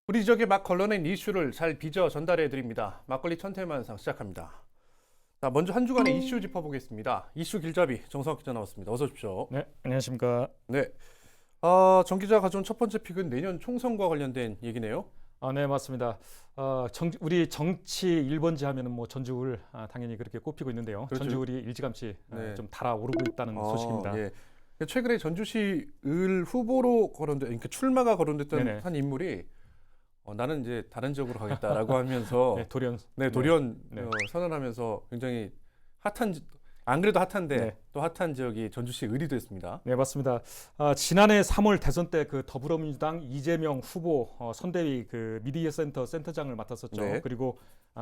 우리 지역에 막 걸러낸 이슈를 잘 빚어 전달해 드립니다. 막걸리 천태만상 시작합니다. 자, 먼저 한 주간의 이슈 짚어보겠습니다. 이슈 길잡이 정성학 기자 나왔습니다. 어서 오십시오. 네, 안녕하십니까. 네, 정 기자 가져온 첫 번째 픽은 내년 총선과 관련된 얘기네요. 네, 맞습니다. 우리 정치 1번지 하면은 뭐 전주을 당연히 그렇게 꼽히고 있는데요. 그렇죠. 전주을이 일찌감치 네. 좀 달아오르고 있다는 소식입니다. 예. 최근에 전주시 을 후보로 그러니까 출마가 거론됐던 네네. 한 인물이 나는 이제 다른 지역으로 가겠다라고 하면서 네, 돌연. 돌연 네. 선언하면서 굉장히 안 그래도 핫한데 네. 또 핫한 지역이 전주시 을이 됐습니다. 네, 맞습니다. 지난해 3월 대선 때 그 더불어민주당 이재명 후보 선대위 그 미디어 센터장을 맡았었죠. 네. 그리고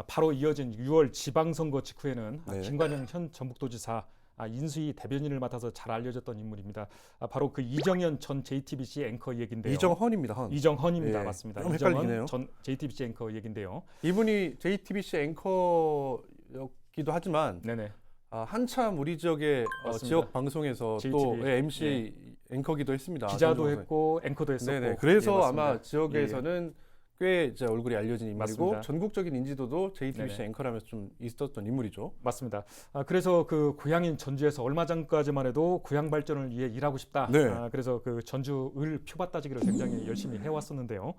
바로 이어진 6월 지방선거 직후에는 네. 김관영 현 전북도지사 인수위 대변인을 맡아서 잘 알려졌던 인물입니다. 바로 그 이정현 전 JTBC 앵커 얘긴데요. 이정헌입니다. 헌. 이정헌입니다. 예. 맞습니다. 좀 헷갈리네요. 이정헌 전 JTBC 앵커 얘긴데요. 이분이 JTBC 앵커였기도 하지만 네네. 한참 우리 지역의 맞습니다. 지역 방송에서 JTBC, 또 MC 앵커기도 했습니다. 기자도 전주 했고 앵커도 했었고. 네네. 그래서 예, 아마 맞습니다. 지역에서는 꽤 이제 얼굴이 알려진 인물이고 맞습니다. 전국적인 인지도도 JTBC 네네. 앵커라면서 좀 있었던 인물이죠. 맞습니다. 그래서 그 고향인 전주에서 얼마 전까지만 해도 고향 발전을 위해 일하고 싶다. 네. 그래서 그 전주 을 표밭 따지기를 굉장히 열심히 해왔었는데요.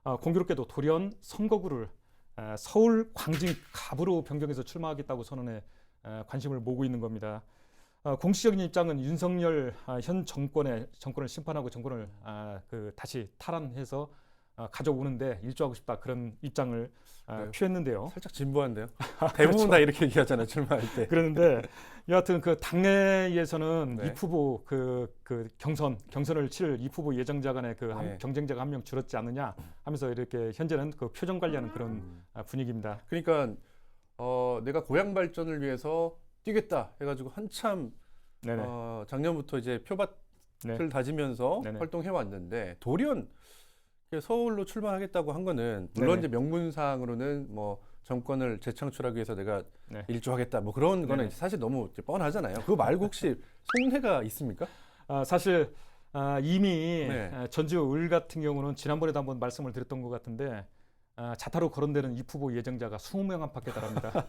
공교롭게도 돌연 선거구를 서울 광진 갑으로 변경해서 출마하겠다고 선언해 관심을 모으고 있는 겁니다. 공식적인 입장은 윤석열 현 정권을 심판하고 정권을 다시 탈환해서 가져오는데 일조하고 싶다 그런 입장을 네. 표했는데요. 살짝 진부한데요. 대부분 다 이렇게 얘기하잖아요. 출마할 때. 그런데 여하튼 그 당내에서는 네. 이 후보 그 경선을 칠 이 후보 예정자 간의 그 네. 경쟁자가 한 명 줄었지 않느냐 하면서 이렇게 현재는 그 표정 관리하는 그런 분위기입니다. 그러니까 내가 고향 발전을 위해서 뛰겠다 해가지고 한참 네네. 작년부터 이제 표밭을 네. 다지면서 네네. 활동해 왔는데 돌연 서울로 출마하겠다고 한 거는 물론 네네. 이제 명문상으로는 뭐 정권을 재창출하기 위해서 내가 네. 일조하겠다 뭐 그런 거는 네네. 이제 사실 너무 이제 뻔하잖아요. 그거 말고 혹시 속내가 있습니까? 사실 이미 네. 전주 을 같은 경우는 지난번에도 한번 말씀을 드렸던 것 같은데 자타로 거론되는 이 후보 예정자가 20명 안팎에 달합니다.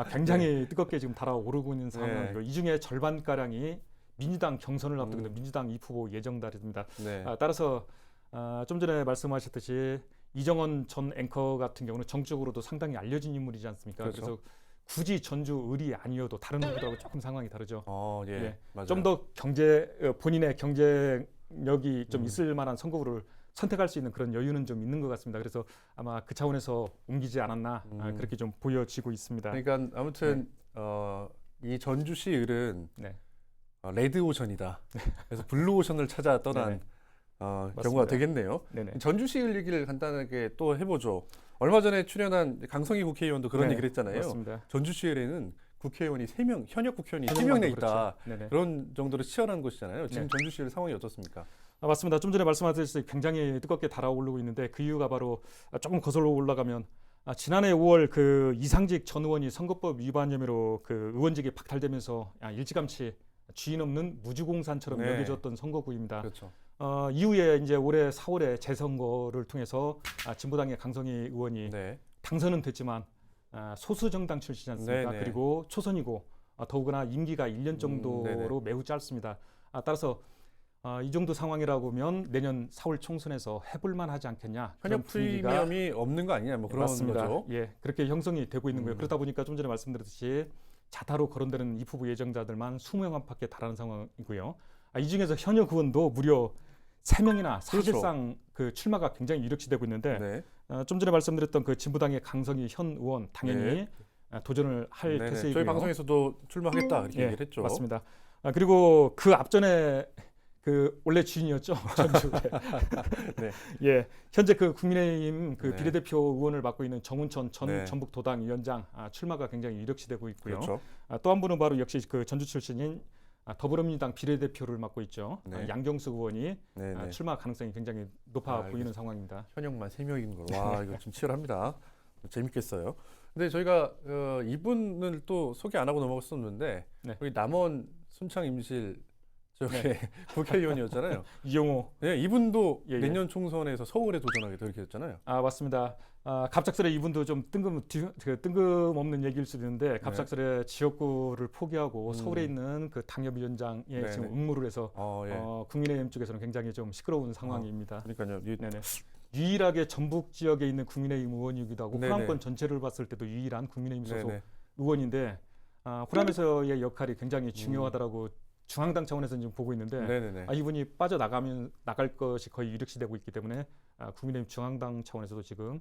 굉장히 뜨겁게 지금 달아오르고 있는 상황이고 이 중에 절반 가량이 민주당 경선을 앞두고 있는 민주당 이 후보 예정자입니다. 네. 따라서 좀 전에 말씀하셨듯이 이정헌 전 앵커 같은 경우는 정적으로도 상당히 알려진 인물이지 않습니까? 그렇죠. 그래서 굳이 전주 을이 아니어도 다른 후보들하고 조금 상황이 다르죠. 예. 예. 맞아요. 좀 더 본인의 경쟁력이 좀 있을 만한 선거구를 선택할 수 있는 그런 여유는 좀 있는 것 같습니다. 그래서 아마 그 차원에서 옮기지 않았나 그렇게 좀 보여지고 있습니다. 그러니까 아무튼 이 전주시 을은 네. 레드 오션이다. 그래서 블루 오션을 찾아 떠난 네네. 경우가 맞습니다. 되겠네요. 네네. 전주시 을 얘기를 간단하게 또 해보죠. 얼마 전에 출연한 강성희 국회의원도 그런 네, 얘기를 했잖아요. 맞습니다. 전주시 을에는 국회의원이 3명, 현역 국회의원이 한 3명내 명만 있다. 그렇죠. 네네. 그런 정도로 치열한 곳이잖아요. 지금 네. 전주시 을 상황이 어떻습니까? 맞습니다. 좀 전에 말씀하셨듯이 굉장히 뜨겁게 달아오르고 있는데 그 이유가 바로 조금 거슬러 올라가면 지난해 5월 그 이상직 전 의원이 선거법 위반 혐의로 그 의원직이 박탈되면서 일찌감치 주인 없는 무주공산처럼 네. 여겨졌던 선거구입니다. 그렇죠. 이후에 이제 올해 4월에 재선거를 통해서 진보당의 강성희 의원이 네. 당선은 됐지만 소수 정당 출신이지 않습니까? 네네. 그리고 초선이고 더구나 임기가 1년 정도로 네네. 매우 짧습니다. 따라서 이 정도 상황이라고 하면 내년 4월 총선에서 해볼만 하지 않겠냐. 그런 현역 프리미엄이 없는 거 아니냐 뭐 그런 맞습니다. 거죠. 예, 그렇게 형성이 되고 있는 거예요. 그러다 보니까 좀 전에 말씀드렸듯이 자타로 거론되는 이 후보 예정자들만 20명 안팎에 달하는 상황이고요. 이 중에서 현역 의원도 무려 3명이나 사실상 그 출마가 굉장히 유력시되고 있는데 네. 좀 전에 말씀드렸던 그 진보당의 강성희 현 의원 당연히 도전을 할 네네. 태세이고요. 저희 방송에서도 출마하겠다 이렇게 예, 얘기를 했죠. 맞습니다. 그리고 그 앞전에 그 원래 주인이었죠. 전주. 네. 예, 현재 그 국민의힘 그 네. 비례대표 의원을 맡고 있는 정운천 전 네. 전북도당 위원장 출마가 굉장히 유력시되고 있고요. 그렇죠. 또 한 분은 바로 역시 그 전주 출신인 더불어민주당 비례대표를 맡고 있죠. 네. 양경수 의원이 네네. 출마 가능성이 굉장히 높아 보이는 상황입니다. 현역만 3명인 걸. 와, 이거 좀 치열합니다. 재밌겠어요. 근데 저희가 이분을 또 소개 안 하고 넘어갔었는데 네. 우리 남원 순창 임실 저기 국회의원이었잖아요. 이용호. 네, 이분도 예, 예. 내년 총선에서 서울에 도전하겠다 이렇게 했잖아요. 맞습니다. 갑작스레 이분도 좀 뜬금없는 얘기일 수도 있는데 갑작스레 지역구를 포기하고 서울에 있는 그 당협위원장에 네, 지금 네. 응모를 해서 예. 국민의힘 쪽에서는 굉장히 좀 시끄러운 상황입니다. 그러니까요. 네네. 유일하게 전북 지역에 있는 국민의힘 의원이기도 하고 네네. 호남권 전체를 봤을 때도 유일한 국민의힘 소속 네네. 의원인데 호남에서의 역할이 굉장히 중요하다라고 중앙당 차원에서는 지금 보고 있는데 네네네. 이분이 빠져나가면 나갈 것이 거의 유력시되고 있기 때문에 국민의힘 중앙당 차원에서도 지금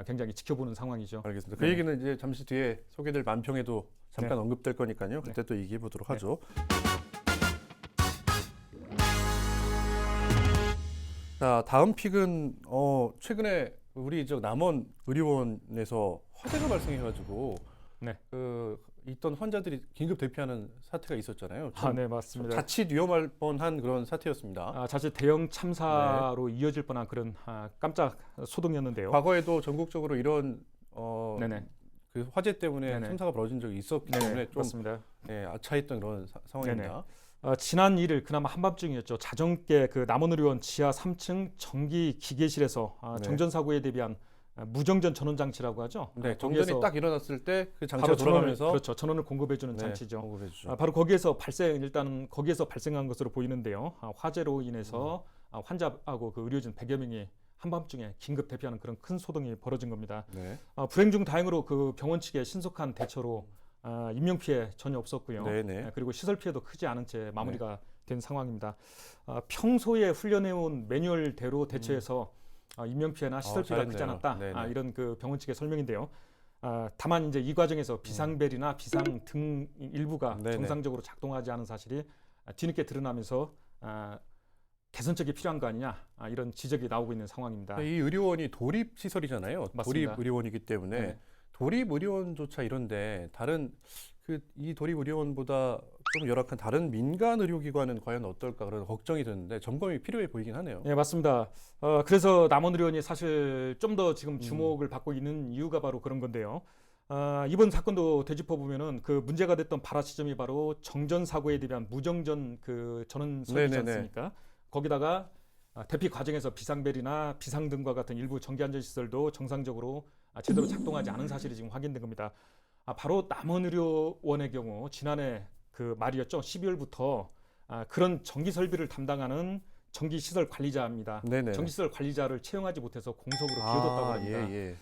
굉장히 지켜보는 상황이죠. 알겠습니다. 그 네. 얘기는 이제 잠시 뒤에 소개될 만평에도 잠깐 언급될 거니까요. 그때 또 얘기해 보도록 하죠. 자, 다음 픽은 최근에 우리 저 남원 의료원에서 화재가 발생해가지고 네. 그 있던 환자들이 긴급 대피하는 사태가 있었잖아요. 네, 맞습니다. 자칫 위험할 뻔한 그런 사태였습니다. 자칫 대형 참사로 이어질 뻔한 그런 깜짝 소동이었는데요. 과거에도 전국적으로 이런 네네. 그 화재 때문에 네네. 참사가 벌어진 적이 있었기 네, 때문에 좀 맞습니다. 아차했던 그런 상황입니다. 지난 1일 그나마 한밤중이었죠. 자정께 그 남원의료원 지하 3층 전기 기계실에서 정전 사고에 대비한 무정전 전원 장치라고 하죠. 네, 정전이 거기에서 딱 일어났을 때 그 장치가 바로 돌아가면서 그렇죠. 전원을 공급해주는 장치죠. 공급해주죠. 바로 일단 거기에서 발생한 것으로 보이는데요. 화재로 인해서 환자하고 그 의료진 100여 명이 한밤중에 긴급 대피하는 그런 큰 소동이 벌어진 겁니다. 네. 불행 중 다행으로 그 병원 측의 신속한 대처로 인명 피해 전혀 없었고요. 네네. 그리고 시설 피해도 크지 않은 채 마무리가 된 상황입니다. 평소에 훈련해온 매뉴얼대로 대처해서 인명 피해나 시설 피해가 크지 잘했네요. 않았다. 네네. 이런 그 병원 측의 설명인데요. 다만 이제 이 과정에서 비상벨이나 비상 등 일부가 네네. 정상적으로 작동하지 않은 사실이 뒤늦게 드러나면서 개선책이 필요한 거 아니냐 이런 지적이 나오고 있는 상황입니다. 이 의료원이 도립 시설이잖아요. 맞습니다. 도립 의료원이기 때문에 네. 도립 의료원조차 이런데 다른 이 도립 의료원보다 좀 열악한 다른 민간 의료기관은 과연 어떨까 그런 걱정이 드는데 점검이 필요해 보이긴 하네요. 네, 맞습니다. 그래서 남원의료원이 사실 좀 더 지금 주목을 받고 있는 이유가 바로 그런 건데요. 이번 사건도 되짚어 보면은 그 문제가 됐던 발화 지점이 바로 정전 사고에 대비한 무정전 그 전원 설비지 네네네. 않습니까? 거기다가 대피 과정에서 비상벨이나 비상등과 같은 일부 전기 안전 시설도 정상적으로 제대로 작동하지 않은 사실이 지금 확인된 겁니다. 바로 남원의료원의 경우 지난해 그 말이었죠. 12월부터 그런 전기 설비를 담당하는 전기시설 관리자입니다. 네네. 전기시설 관리자를 채용하지 못해서 공석으로 비워뒀다고 합니다. 예.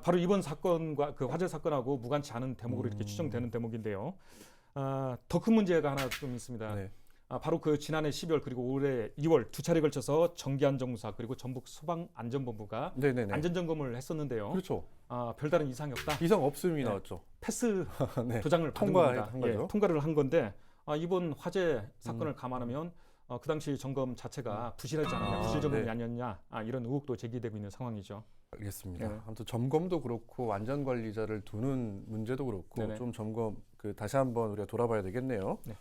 바로 이번 사건과 그 화재 사건하고 무관치 않은 대목으로 이렇게 추정되는 대목인데요. 더 큰 문제가 하나 좀 있습니다. 네. 바로 그 지난해 12월 그리고 올해 2월 두 차례 걸쳐서 전기안전공사 그리고 전북 소방안전본부가 네네네. 안전점검을 했었는데요. 그렇죠. 별다른 이상이 없다. 이상 없음이 네. 나왔죠. 패스 네. 도장을 받은 통과한 겁니다. 거죠. 통과를 한 건데 이번 화재 사건을 감안하면 그 당시 점검 자체가 부실하지 않았냐, 부실 점검이 네. 아니었냐 이런 의혹도 제기되고 있는 상황이죠. 알겠습니다. 네. 아무튼 점검도 그렇고 안전 관리자를 두는 문제도 그렇고 네네. 좀 점검 다시 한번 우리가 돌아봐야 되겠네요. 네.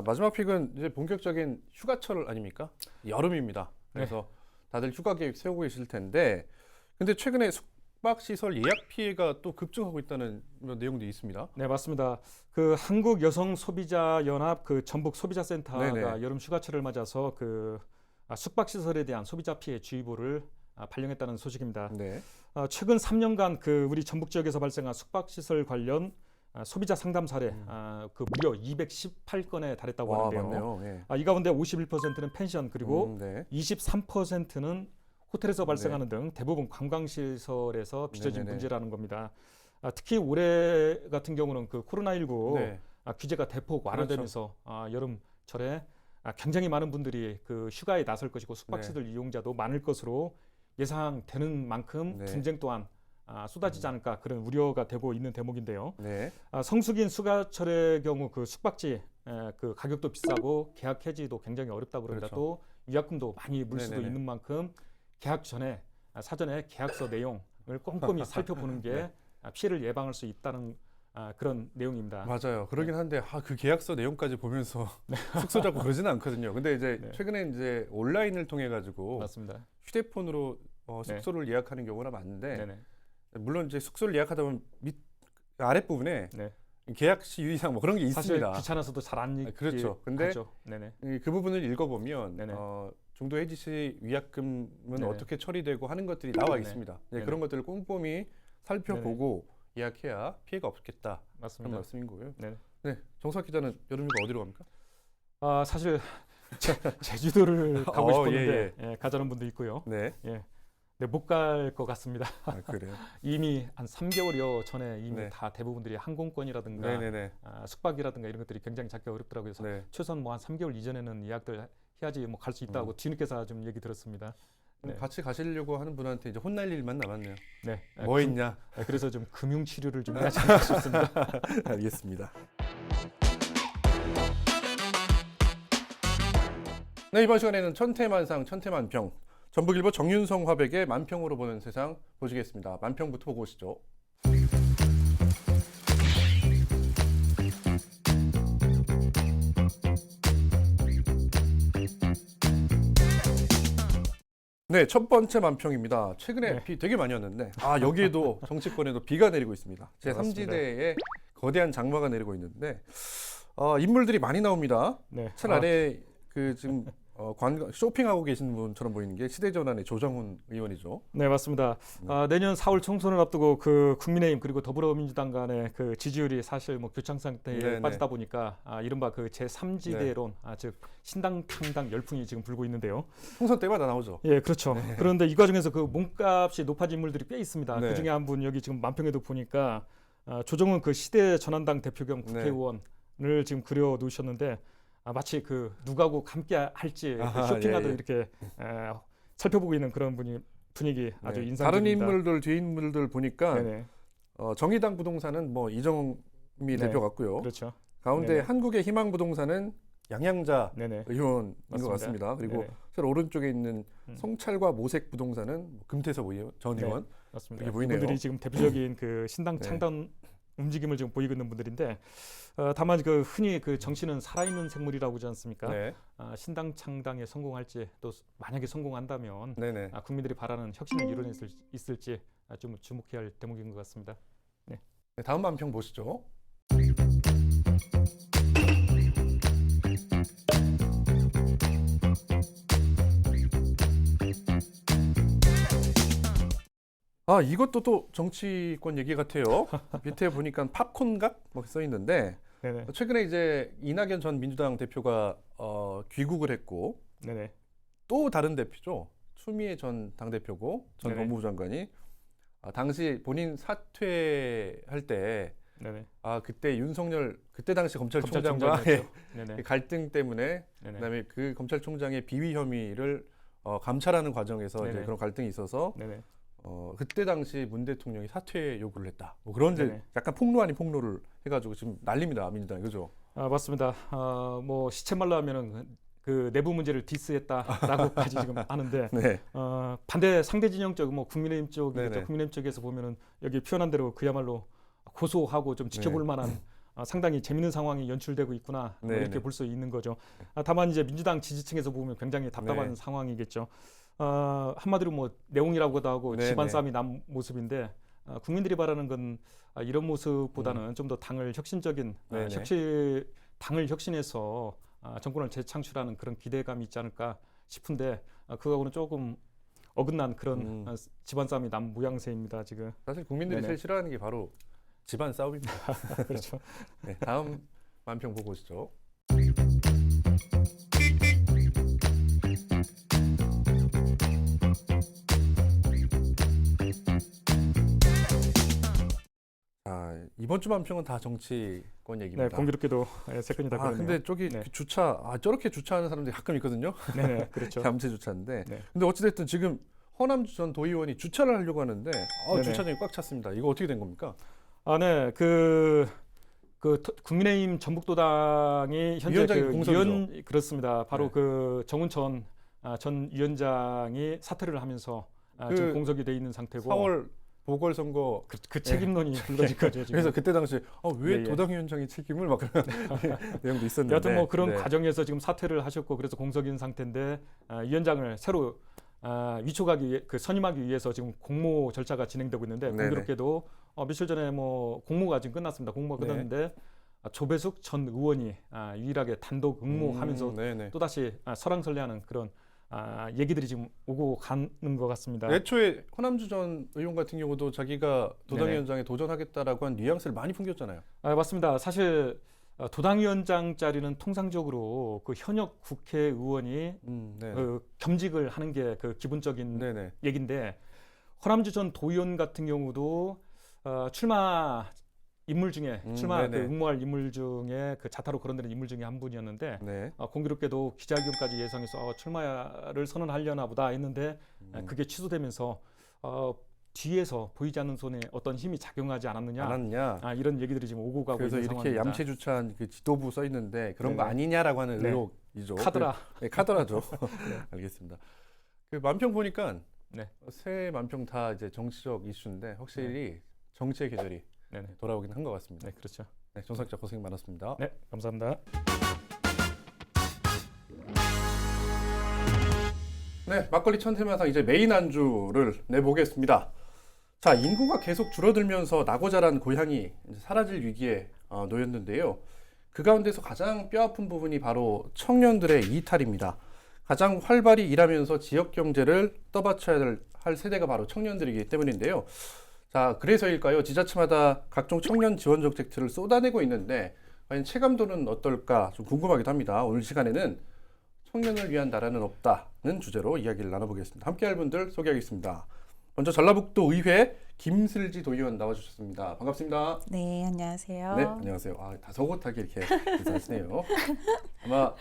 마지막 픽은 이제 본격적인 휴가철 아닙니까? 여름입니다. 그래서 다들 휴가 계획 세우고 계실 텐데, 근데 최근에 숙박시설 예약 피해가 또 급증하고 있다는 내용도 있습니다. 네, 맞습니다. 그 한국 여성 소비자 연합 그 전북 소비자센터가 네네. 여름 휴가철을 맞아서 그 숙박 시설에 대한 소비자 피해 주의보를 발령했다는 소식입니다. 네. 최근 3년간 그 우리 전북 지역에서 발생한 숙박 시설 관련 소비자 상담 사례 그 무려 218건에 달했다고 와, 하는데요. 맞네요. 예. 이 가운데 51%는 펜션 그리고 네. 23%는 호텔에서 발생하는 등 대부분 관광시설에서 빚어진 네네네. 문제라는 겁니다. 특히 올해 같은 경우는 그 코로나19 네. 규제가 대폭 완화되면서 여름철에 굉장히 많은 분들이 그 휴가에 나설 것이고 숙박시설 이용자도 많을 것으로 예상되는 만큼 네. 분쟁 또한 쏟아지지 않을까 그런 우려가 되고 있는 대목인데요. 네. 성수기인 휴가철의 경우 그 숙박지 그 가격도 비싸고 계약 해지도 굉장히 어렵다고 그럽니다. 그렇죠. 또 위약금도 많이 물 수도 네네네. 있는 만큼 계약 전에 사전에 계약서 내용을 꼼꼼히 살펴보는 게 피해를 예방할 수 있다는 그런 내용입니다. 맞아요. 그러긴 한데 그 계약서 내용까지 보면서 숙소 잡고 그러지는 않거든요. 근데 이제 네. 최근에 이제 온라인을 통해 가지고 맞습니다. 휴대폰으로 숙소를 예약하는 경우가 많은데 네네. 물론 이제 숙소를 예약하다 보면 아랫부분에 네. 계약 시 유의사항 뭐 그런 게 사실 있습니다. 귀찮아서도 잘 안 읽기 그렇죠. 근데 하죠. 네네. 그 부분을 읽어보면 네네. 중도 해지 시 위약금은 네네. 어떻게 처리되고 하는 것들이 나와 네네. 있습니다. 네, 네네. 그런 것들을 꼼꼼히 살펴보고 예약해야 피해가 없겠다. 그런 맞습니다. 말씀인 거고요. 네네. 네, 정석 기자는 여름휴가 어디로 갑니까? 사실 제주도를 가고 싶었는데 예. 가자는 분도 있고요. 네, 네, 못 갈 것 같습니다. 그래요. 이미 한 3개월여 전에 이미 네. 다 대부분들이 항공권이라든가 네네네. 숙박이라든가 이런 것들이 굉장히 잡기 어렵더라고요. 그래서 네. 최소한 뭐 한 3개월 이전에는 예약들 해야지 뭐 갈 수 있다고 뒤늦게서 좀 얘기 들었습니다. 네. 같이 가시려고 하는 분한테 이제 혼날 일만 남았네요. 네. 뭐 했냐? 그래서 좀 금융 치료를 좀 해야지 않을까 싶습니다. 알겠습니다. 네, 이번 시간에는 천태만상, 천태만평, 전북일보 정윤성 화백의 만평으로 보는 세상 보시겠습니다. 만평부터 보고 오시죠. 네, 첫 번째 만평입니다. 최근에 네. 비 되게 많이 왔는데 여기에도 정치권에도 비가 내리고 있습니다. 제3지대에 거대한 장마가 내리고 있는데 인물들이 많이 나옵니다. 네. 차 아래 그 지금 쇼핑하고 계신 분처럼 보이는 게 시대전환의 조정훈 의원이죠. 네, 맞습니다. 내년 4월 총선을 앞두고 그 국민의힘 그리고 더불어민주당 간의 그 지지율이 사실 뭐 교착 상태에 네네. 빠지다 보니까 이른바 그 제3지대론, 즉 신당 창당 열풍이 지금 불고 있는데요. 총선 때마다 나오죠. 예, 그렇죠. 그런데 이 과정에서 그 몸값이 높아진 인물들이 꽤 있습니다. 네. 그 중에 한 분 여기 지금 만평에도 보니까 조정은 그 시대전환당 대표 겸 국회의원을 지금 그려 놓으셨는데 마치 그 누구하고 함께 할지 쇼핑하듯 이렇게 살펴보고 있는 그런 분위기 아주 인상적입니다. 다른 인물들 뒤 인물들 보니까 네네. 정의당 부동산은 뭐 이정미 대표 같고요. 그렇죠. 가운데 네네. 한국의 희망 부동산은 양양자 네네. 의원인 맞습니다. 것 같습니다. 그리고 네네. 저 오른쪽에 있는 성찰과 모색 부동산은 금태섭 전 의원. 맞습니다. 이렇게 보이네요. 이분들이 지금 대표적인 그 신당 네. 창당 움직임을 지금 보이고 있는 분들인데 다만 그 흔히 그 정치는 살아있는 생물이라고 하지 않습니까? 네, 신당 창당에 성공할지 또 만약에 성공한다면 네네. 국민들이 바라는 혁신을 이뤄낼 수 있을지 좀 주목해야 할 대목인 것 같습니다. 네, 다음 만평 보시죠. 이것도 또 정치권 얘기 같아요. 밑에 보니까 팝콘각 뭐 써 있는데 네네. 최근에 이제 이낙연 전 민주당 대표가 귀국을 했고 네네. 또 다른 대표죠. 추미애 전 당대표고 전 네네. 법무부 장관이 당시 본인 사퇴할 때 네네. 그때 윤석열 그때 당시 검찰총장과 검찰총장이었죠. 네네. 갈등 때문에 네네. 그다음에 그 검찰총장의 비위 혐의를 감찰하는 과정에서 이제 네네. 그런 갈등이 있어서 네네. 그때 당시 문 대통령이 사퇴 요구를 했다. 뭐 그런 이제 네네. 약간 폭로 아닌 폭로를 해가지고 지금 난립니다 민주당 그죠? 맞습니다. 뭐 시쳇말로 하면은 그 내부 문제를 디스했다라고까지 지금 하는데 네. 반대 상대 진영 쪽 뭐 국민의힘 쪽이겠죠. 네네. 국민의힘 쪽에서 보면은 여기 표현한 대로 그야말로 고소하고 좀 지켜볼 만한 상당히 재밌는 상황이 연출되고 있구나 뭐 네네. 이렇게 볼 수 있는 거죠. 다만 이제 민주당 지지층에서 보면 굉장히 답답한 네. 상황이겠죠. 한마디로 뭐 내용이라고도 하고 네네. 집안 싸움이 난 모습인데 국민들이 바라는 건 이런 모습보다는 좀 더 당을 혁신적인 네네. 당을 혁신해서 정권을 재창출하는 그런 기대감이 있지 않을까 싶은데 그거하고는 조금 어긋난 그런 집안 싸움이 난 모양새입니다 지금. 사실 국민들이 네네. 제일 싫어하는 게 바로 집안 싸움입니다. 그렇죠. 네, 다음 만평 보고 오시죠. 이번 주 만평은 다 정치권 네, 얘기입니다. 공교롭게도 세 건이 다 그렇네요. 근데 저기 네. 그 주차 저렇게 주차하는 사람들이 가끔 있거든요. 네, 그렇죠. 잠재 주차인데. 네. 근데 어찌됐든 지금 허남 전 도의원이 주차를 하려고 하는데 네네. 주차장이 꽉 찼습니다. 이거 어떻게 된 겁니까? 네, 국민의힘 전북도당이 현재 위원장이 공석이죠. 그렇습니다. 바로 네. 그 정운천 전 위원장이 사퇴를 하면서 지금 공석이 돼 있는 상태고 4월 보궐선거 그 책임론이 불거진 거죠. 지금. 그래서 그때 당시 왜 예, 예. 도당위원장이 책임을 막 그런 내용도 있었는데 여하튼 뭐 그런 네. 과정에서 지금 사퇴를 하셨고 그래서 공석인 상태인데 위원장을 새로 위촉하기 위해 선임하기 위해서 지금 공모 절차가 진행되고 있는데 네네. 공교롭게도 며칠 전에 뭐 공모가 지금 끝났습니다. 공모가 네. 끝났는데 조배숙 전 의원이 유일하게 단독 응모하면서 네네. 또다시 설왕설래하는 그런 얘기들이 지금 오고 가는 것 같습니다. 애초에 호남주 전 의원 같은 경우도 자기가 네네. 도당위원장에 도전하겠다라고 한 뉘앙스를 많이 풍겼잖아요. 맞습니다. 사실 도당위원장 자리는 통상적으로 그 현역 국회의원이 네. 겸직을 하는 게 그 기본적인 네네. 얘긴데 호남주 전 도의원 같은 경우도 출마 인물 중에 출마 그 네네. 응모할 인물 중에 그 자타로 거론되는 인물 중에 한 분이었는데 네. 공교롭게도 기자회견까지 예상해서 출마를 선언하려나 보다 했는데 그게 취소되면서 뒤에서 보이지 않는 손에 어떤 힘이 작용하지 않았느냐 않았냐. 이런 얘기들이 지금 오고 가고 그래서 있는 이렇게 상황입니다. 얌체주차한 그 지도부 써 있는데 그런 거 네네. 아니냐라고 하는 네. 의혹이죠. 카드라. 네, 카드라죠. 알겠습니다. 그 만평 보니까 네. 새 만평 다 이제 정치적 이슈인데 확실히 정치의 계절이 네네. 돌아오긴 한 것 같습니다. 네, 그렇죠. 네, 정상자 고생 많았습니다. 네, 감사합니다. 네, 막걸리 천세만상 이제 메인 안주를 내보겠습니다. 자, 인구가 계속 줄어들면서 나고 자란 고향이 이제 사라질 위기에 놓였는데요. 그 가운데서 가장 뼈아픈 부분이 바로 청년들의 이탈입니다. 가장 활발히 일하면서 지역 경제를 떠받쳐야 할 세대가 바로 청년들이기 때문인데요. 자, 그래서일까요? 지자체마다 각종 청년 지원 정책들을 쏟아내고 있는데 과연 체감도는 어떨까 좀 궁금하기도 합니다. 오늘 시간에는 청년을 위한 나라는 없다는 주제로 이야기를 나눠보겠습니다. 함께할 분들 소개하겠습니다. 먼저 전라북도 의회 김슬지 도의원 나와주셨습니다. 반갑습니다. 네, 안녕하세요. 네, 안녕하세요. 다소곳하게 이렇게 인사하시네요. 아마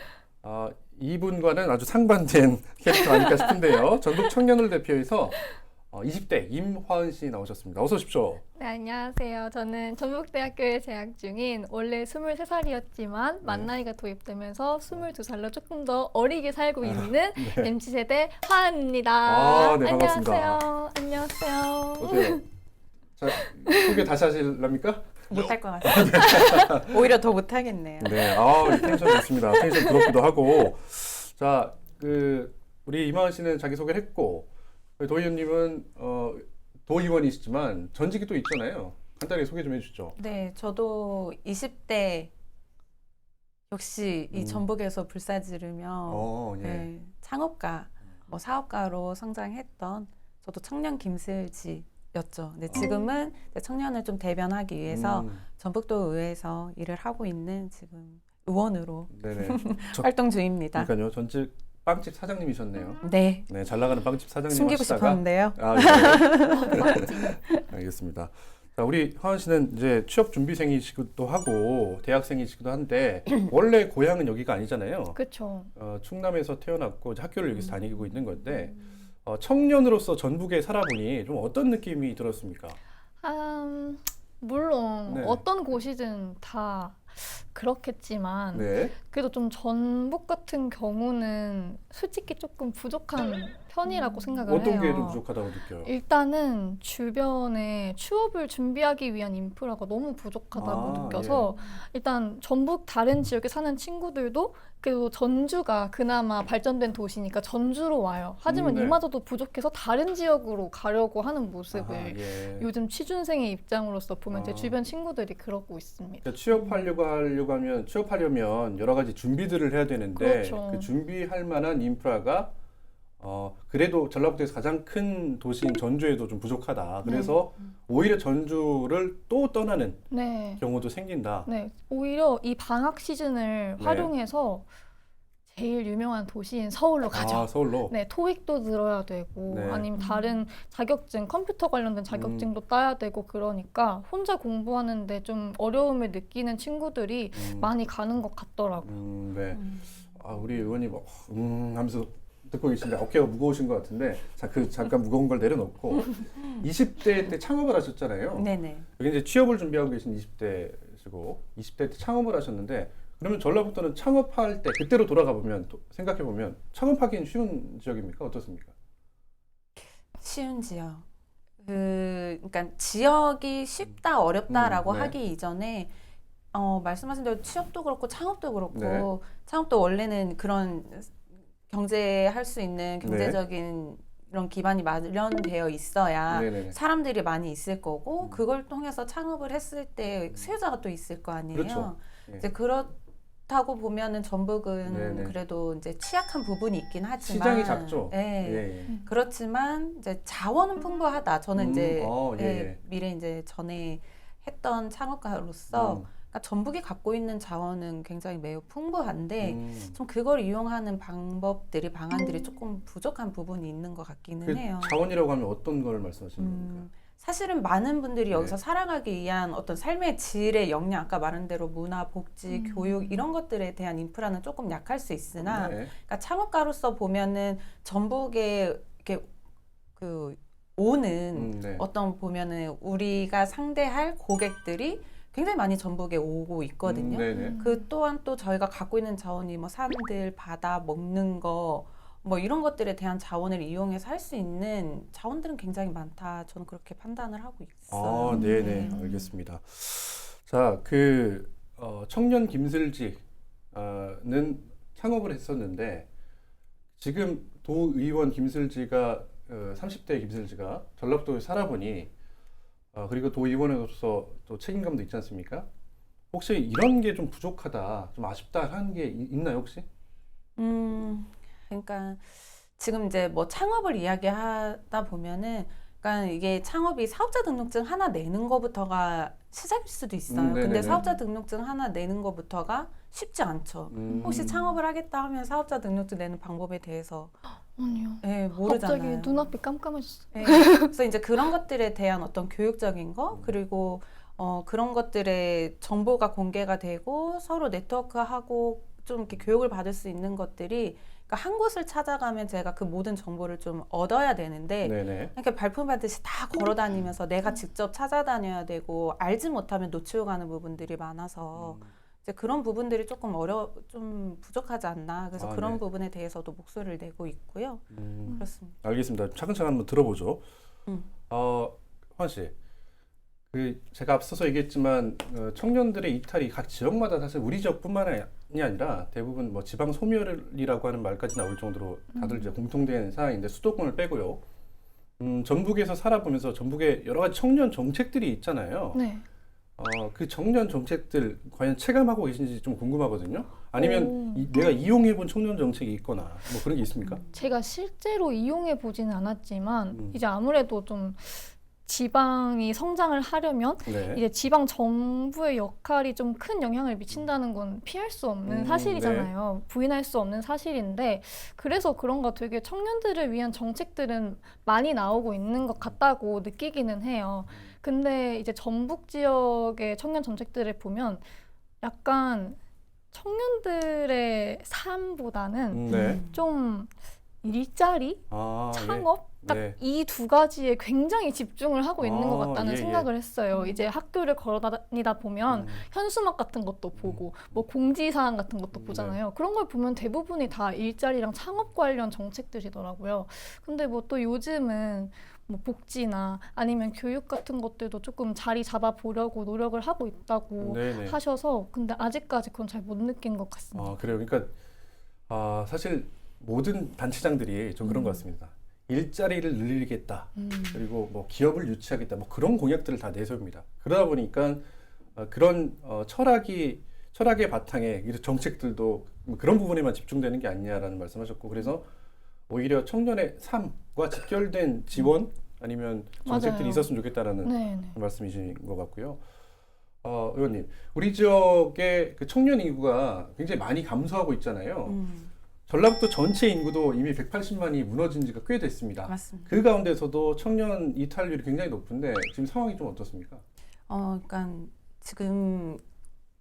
이분과는 아주 상반된 캐릭터 아닐까 싶은데요. 전북 청년을 대표해서 20대 임화은 씨 나오셨습니다. 어서 오십시오. 네, 안녕하세요. 저는 전북대학교에 재학 중인 원래 23살이었지만 만 나이가 도입되면서 22살로 조금 더 어리게 살고 있는 MZ세대 화은입니다. 네, 반갑습니다. 안녕하세요. 안녕하세요. 어때요? 자, 소개 다시 하실랍니까? 못할 것 같습니다. 오히려 더 못하겠네요. 네, 텐션 좋습니다. 텐션 부럽기도 하고. 자, 우리 임화은 씨는 자기소개를 했고, 도의원님은 도의원이시지만 전직이 또 있잖아요. 간단히 소개 좀 해주시죠. 네, 저도 20대 역시 이 전북에서 불사지르며 예. 네, 창업가, 뭐 사업가로 성장했던 저도 청년 김슬지였죠. 네, 지금은 청년을 좀 대변하기 위해서 전북도 의회에서 일을 하고 있는 지금 의원으로 네네. 활동 중입니다. 그러니까요. 전직 빵집 사장님이셨네요. 네, 네, 잘 나가는 빵집 사장님 숨기고 하시다가 싶었는데요. 네. 알겠습니다. 자, 우리 화은 씨는 이제 취업 준비생이시기도 하고 대학생이시기도 한데 원래 고향은 여기가 아니잖아요. 그렇죠. 충남에서 태어났고 이제 학교를 여기서 다니고 있는 건데 청년으로서 전북에 살아보니 좀 어떤 느낌이 들었습니까? 물론 네. 어떤 곳이든 다 그렇겠지만 네. 그래도 좀 전북 같은 경우는 솔직히 조금 부족한 편이라고 생각을 어떤 해요. 게 좀 부족하다고 느껴요? 일단은 주변에 취업을 준비하기 위한 인프라가 너무 부족하다고 느껴서 일단 전북 다른 지역에 사는 친구들도 그래도 전주가 그나마 발전된 도시니까 전주로 와요. 하지만 네. 이마저도 부족해서 다른 지역으로 가려고 하는 모습을 예. 요즘 취준생의 입장으로서 보면 제 아. 주변 친구들이 그러고 있습니다. 그러니까 취업하려면 여러 가지 준비들을 해야 되는데 그렇죠. 그 준비할 만한 인프라가 그래도 전라북도에서 가장 큰 도시인 전주에도 좀 부족하다. 그래서 오히려 전주를 또 떠나는 네. 경우도 생긴다. 네, 오히려 이 방학 시즌을 네. 활용해서 제일 유명한 도시인 서울로 가죠. 서울로. 네, 토익도 들어야 되고 네. 아니면 다른 자격증, 컴퓨터 관련된 자격증도 따야 되고 그러니까 혼자 공부하는데 좀 어려움을 느끼는 친구들이 많이 가는 것 같더라고요. 네. 우리 의원님 하면서 듣고 계신데 어깨가 무거우신 것 같은데 잠깐 무거운 걸 내려놓고 20대 때 창업을 하셨잖아요. 네네. 여기 이제 취업을 준비하고 계신 20대시고 20대 때 창업을 하셨는데 그러면 전라북도는 창업할 때 그때로 돌아가 보면 생각해 보면 창업하기는 쉬운 지역입니까? 어떻습니까? 쉬운 지역. 그러니까 지역이 쉽다 어렵다라고 네. 하기 이전에 말씀하신 대로 취업도 그렇고 창업도 그렇고 네. 창업도 원래는 그런 경제할 수 있는 경제적인 이런 기반이 마련되어 있어야 네네네. 사람들이 많이 있을 거고 그걸 통해서 창업을 했을 때 수요자가 또 있을 거 아니에요. 그렇죠. 예. 이제 그렇다고 보면은 전북은 네네. 그래도 이제 취약한 부분이 있긴 하지만 시장이 작죠. 예. 예. 그렇지만 이제 자원은 풍부하다. 저는 이제 예. 예, 미래 이제 전에 했던 창업가로서 음. 그러니까 전북이 갖고 있는 자원은 굉장히 매우 풍부한데 좀 그걸 이용하는 방안들이 조금 부족한 부분이 있는 것 같기는 그 해요. 자원이라고 하면 어떤 걸 말씀하시는 겁니까? 사실은 많은 분들이 네. 여기서 살아가기 위한 어떤 삶의 질의 역량, 아까 말한 대로 문화, 복지, 교육 이런 것들에 대한 인프라는 조금 약할 수 있으나, 네. 그러니까 창업가로서 보면은 전북에 이렇게 그 오는 네. 어떤 보면은 우리가 상대할 고객들이 굉장히 많이 전북에 오고 있거든요. 네네. 그 또한 또 저희가 갖고 있는 자원이 뭐 산들, 바다, 먹는 거 뭐 이런 것들에 대한 자원을 이용해서 할 수 있는 자원들은 굉장히 많다. 저는 그렇게 판단을 하고 있어요. 아, 네네. 알겠습니다. 자, 청년 김슬직은 창업을 했었는데 지금 도의원 김슬지가 30대 김슬지가 전라도에 살아보니 그리고 도의원으로서 또 책임감도 있지 않습니까? 혹시 이런 게 좀 부족하다, 좀 아쉽다 하는 게 있나요, 혹시? 그러니까 지금 이제 뭐 창업을 이야기하다 보면은, 그러니까 이게 창업이 사업자 등록증 하나 내는 것부터가 시작일 수도 있어요. 근데 네네네. 사업자 등록증 하나 내는 것부터가 쉽지 않죠. 혹시 창업을 하겠다 하면 사업자 등록증 내는 방법에 대해서 아니요. 모르잖아요. 갑자기 눈앞이 깜깜해졌어요. 그래서 이제 그런 것들에 대한 어떤 교육적인 거, 그리고 그런 것들의 정보가 공개가 되고 서로 네트워크하고 좀 이렇게 교육을 받을 수 있는 것들이, 그러니까 한 곳을 찾아가면 제가 그 모든 정보를 좀 얻어야 되는데 네네. 이렇게 발품받듯이 다 걸어 다니면서 내가 직접 찾아다녀야 되고 알지 못하면 놓치고 가는 부분들이 많아서 이제 그런 부분들이 조금 좀 부족하지 않나. 그래서 그런 네. 부분에 대해서도 목소리를 내고 있고요. 그렇습니다. 알겠습니다. 차근차근 한번 들어보죠. 환 씨, 제가 앞서서 얘기했지만 청년들의 이탈이 각 지역마다 사실 우리 지역뿐만이 아니라 대부분 뭐 지방 소멸이라고 하는 말까지 나올 정도로 다들 이제 공통된 사항인데 수도권을 빼고요. 전북에서 살아보면서 전북에 여러 가지 청년 정책들이 있잖아요. 네. 그 청년 정책들 과연 체감하고 계신지 좀 궁금하거든요. 아니면 내가 이용해본 청년 정책이 있거나 뭐 그런 게 있습니까? 제가 실제로 이용해 보지는 않았지만 이제 아무래도 좀 지방이 성장을 하려면 네. 이제 지방 정부의 역할이 좀 큰 영향을 미친다는 건 피할 수 없는 사실이잖아요. 부인할 수 없는 사실인데, 그래서 그런가 되게 청년들을 위한 정책들은 많이 나오고 있는 것 같다고 느끼기는 해요. 근데 이제 전북 지역의 청년 정책들을 보면 약간 청년들의 삶보다는 네. 좀 일자리, 창업, 딱 네. 이 두 가지에 굉장히 집중을 하고 있는 것 같다는 예, 생각을 했어요. 이제 학교를 걸어 다니다 보면 현수막 같은 것도 보고 뭐 공지사항 같은 것도 보잖아요. 그런 걸 보면 대부분이 다 일자리랑 창업 관련 정책들이더라고요. 근데 뭐 또 요즘은 뭐 복지나 아니면 교육 같은 것들도 조금 자리 잡아 보려고 노력을 하고 있다고 네네. 하셔서, 근데 아직까지 그건 잘 못 느낀 것 같습니다. 그래요. 그러니까 사실 모든 단체장들이 좀 그런 것 같습니다. 일자리를 늘리겠다. 그리고 뭐 기업을 유치하겠다. 뭐 그런 공약들을 다 내세웁니다. 그러다 보니까 그런 철학의 바탕에 정책들도 뭐 그런 부분에만 집중되는 게 아니냐라는 말씀하셨고, 그래서 오히려 청년의 삶과 직결된 지원 아니면 정책들이 맞아요. 있었으면 좋겠다라는 네. 말씀이신 것 같고요. 의원님, 우리 지역의 그 청년 인구가 굉장히 많이 감소하고 있잖아요. 전라북도 전체 인구도 이미 180만이 무너진 지가 꽤 됐습니다. 맞습니다. 그 가운데서도 청년 이탈률이 굉장히 높은데 지금 상황이 좀 어떻습니까? 그러니까 지금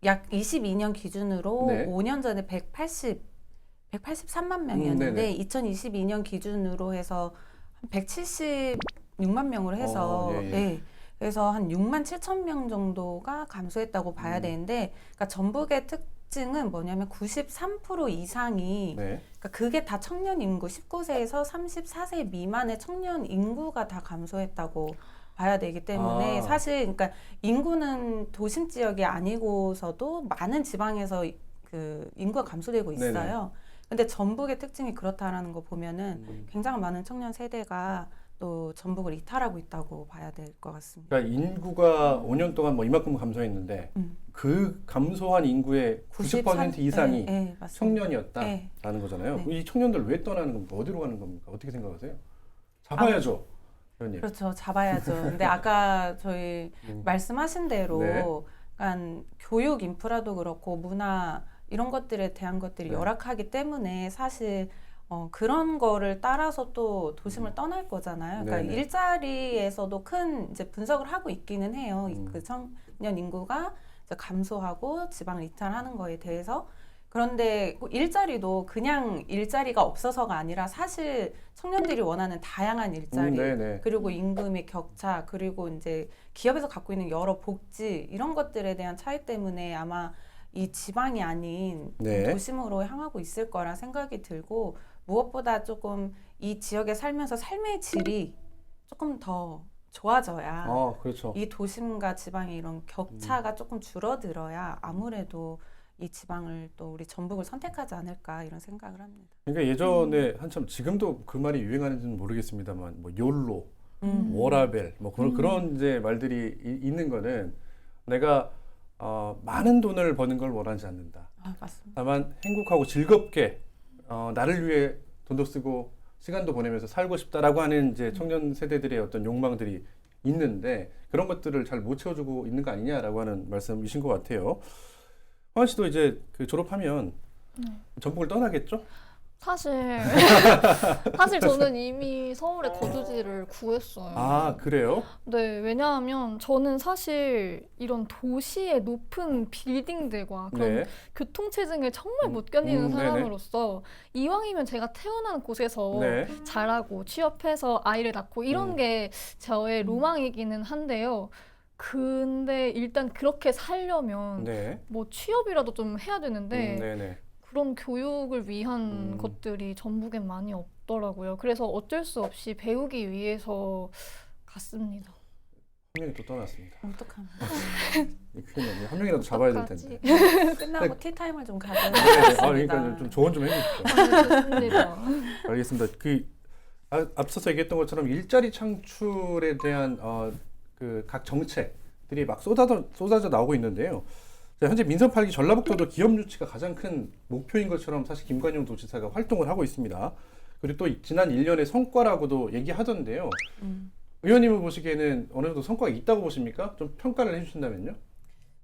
약 22년 기준으로 네. 5년 전에 183만 명이었는데 네네. 2022년 기준으로 해서 한 176만 명으로 해서 예. 그래서 한 6만 7천 명 정도가 감소했다고 봐야 되는데, 그러니까 전북의 특징은 뭐냐면 93% 이상이 그러니까 그게 다 청년 인구, 19세에서 34세 미만의 청년 인구가 다 감소했다고 봐야 되기 때문에 사실 그러니까 인구는 도심 지역이 아니고서도 많은 지방에서 그 인구가 감소되고 있어요. 근데 전북의 특징이 그렇다라는 거 보면은 굉장히 많은 청년 세대가 또 전북을 이탈하고 있다고 봐야 될 것 같습니다. 그러니까 인구가 5년 동안 뭐 이만큼 감소했는데 그 감소한 인구의 90% 이상이 네, 맞습니다. 청년이었다라는 네. 거잖아요. 네. 이 청년들 왜 떠나는 겁니까? 어디로 가는 겁니까? 어떻게 생각하세요? 잡아야죠, 의원님. 그렇죠. 잡아야죠. 근데 아까 저희 말씀하신 대로 네. 약간 교육 인프라도 그렇고 문화 이런 것들에 대한 것들이 네. 열악하기 때문에 사실 그런 거를 따라서 또 도심을 떠날 거잖아요. 그러니까 네네. 일자리에서도 큰 이제 분석을 하고 있기는 해요. 그 청년 인구가 이제 감소하고 지방을 이탈하는 거에 대해서. 그런데 일자리도 그냥 일자리가 없어서가 아니라 사실 청년들이 원하는 다양한 일자리, 네네. 그리고 임금의 격차, 그리고 이제 기업에서 갖고 있는 여러 복지 이런 것들에 대한 차이 때문에 아마 이 지방이 아닌 네. 도심으로 향하고 있을 거라 생각이 들고, 무엇보다 조금 이 지역에 살면서 삶의 질이 조금 더 좋아져야 그렇죠. 이 도심과 지방의 이런 격차가 조금 줄어들어야 아무래도 이 지방을 또 우리 전북을 선택하지 않을까 이런 생각을 합니다. 그러니까 예전에 한참 지금도 그 말이 유행하는지는 모르겠습니다만 뭐 욜로, 음. 워라벨 뭐 그런 이제 말들이 있는 거는 내가 많은 돈을 버는 걸 원하지 않는다. 맞습니다. 다만 행복하고 즐겁게 나를 위해 돈도 쓰고 시간도 보내면서 살고 싶다라고 하는 이제 청년 세대들의 어떤 욕망들이 있는데 그런 것들을 잘 못 채워주고 있는 거 아니냐라고 하는 말씀이신 것 같아요. 화원 씨도 이제 그 졸업하면 전북을 떠나겠죠? 사실 저는 이미 서울에 거주지를 구했어요. 아, 그래요? 네, 왜냐하면 저는 사실 이런 도시의 높은 빌딩들과 그런 네. 교통체증을 정말 못 견디는 네네. 사람으로서 이왕이면 제가 태어난 곳에서 네. 자라고 취업해서 아이를 낳고 이런 게 저의 로망이기는 한데요. 근데 일단 그렇게 살려면 네. 뭐 취업이라도 좀 해야 되는데 네네. 그런 교육을 위한 것들이 전북엔 많이 없더라고요. 그래서 어쩔 수 없이 배우기 위해서 갔습니다. 한 명이 또 떠났습니다. 어떡합니까? 큰일 났네요. 한 명이라도 잡아야 될 텐데. 끝나고 티타임을 좀 가져야 네. 되겠습니다. 그러니까 좀 조언 좀 해주십시오. 좋습니다. 알겠습니다. 앞서서 얘기했던 것처럼 일자리 창출에 대한 그 각 정책들이 막 쏟아져 나오고 있는데요. 자, 현재 민선 8기 전라북도도 기업 유치가 가장 큰 목표인 것처럼 사실 김관영 도지사가 활동을 하고 있습니다. 그리고 또 지난 1년의 성과라고도 얘기하던데요. 의원님은 보시기에는 어느 정도 성과가 있다고 보십니까? 좀 평가를 해주신다면요.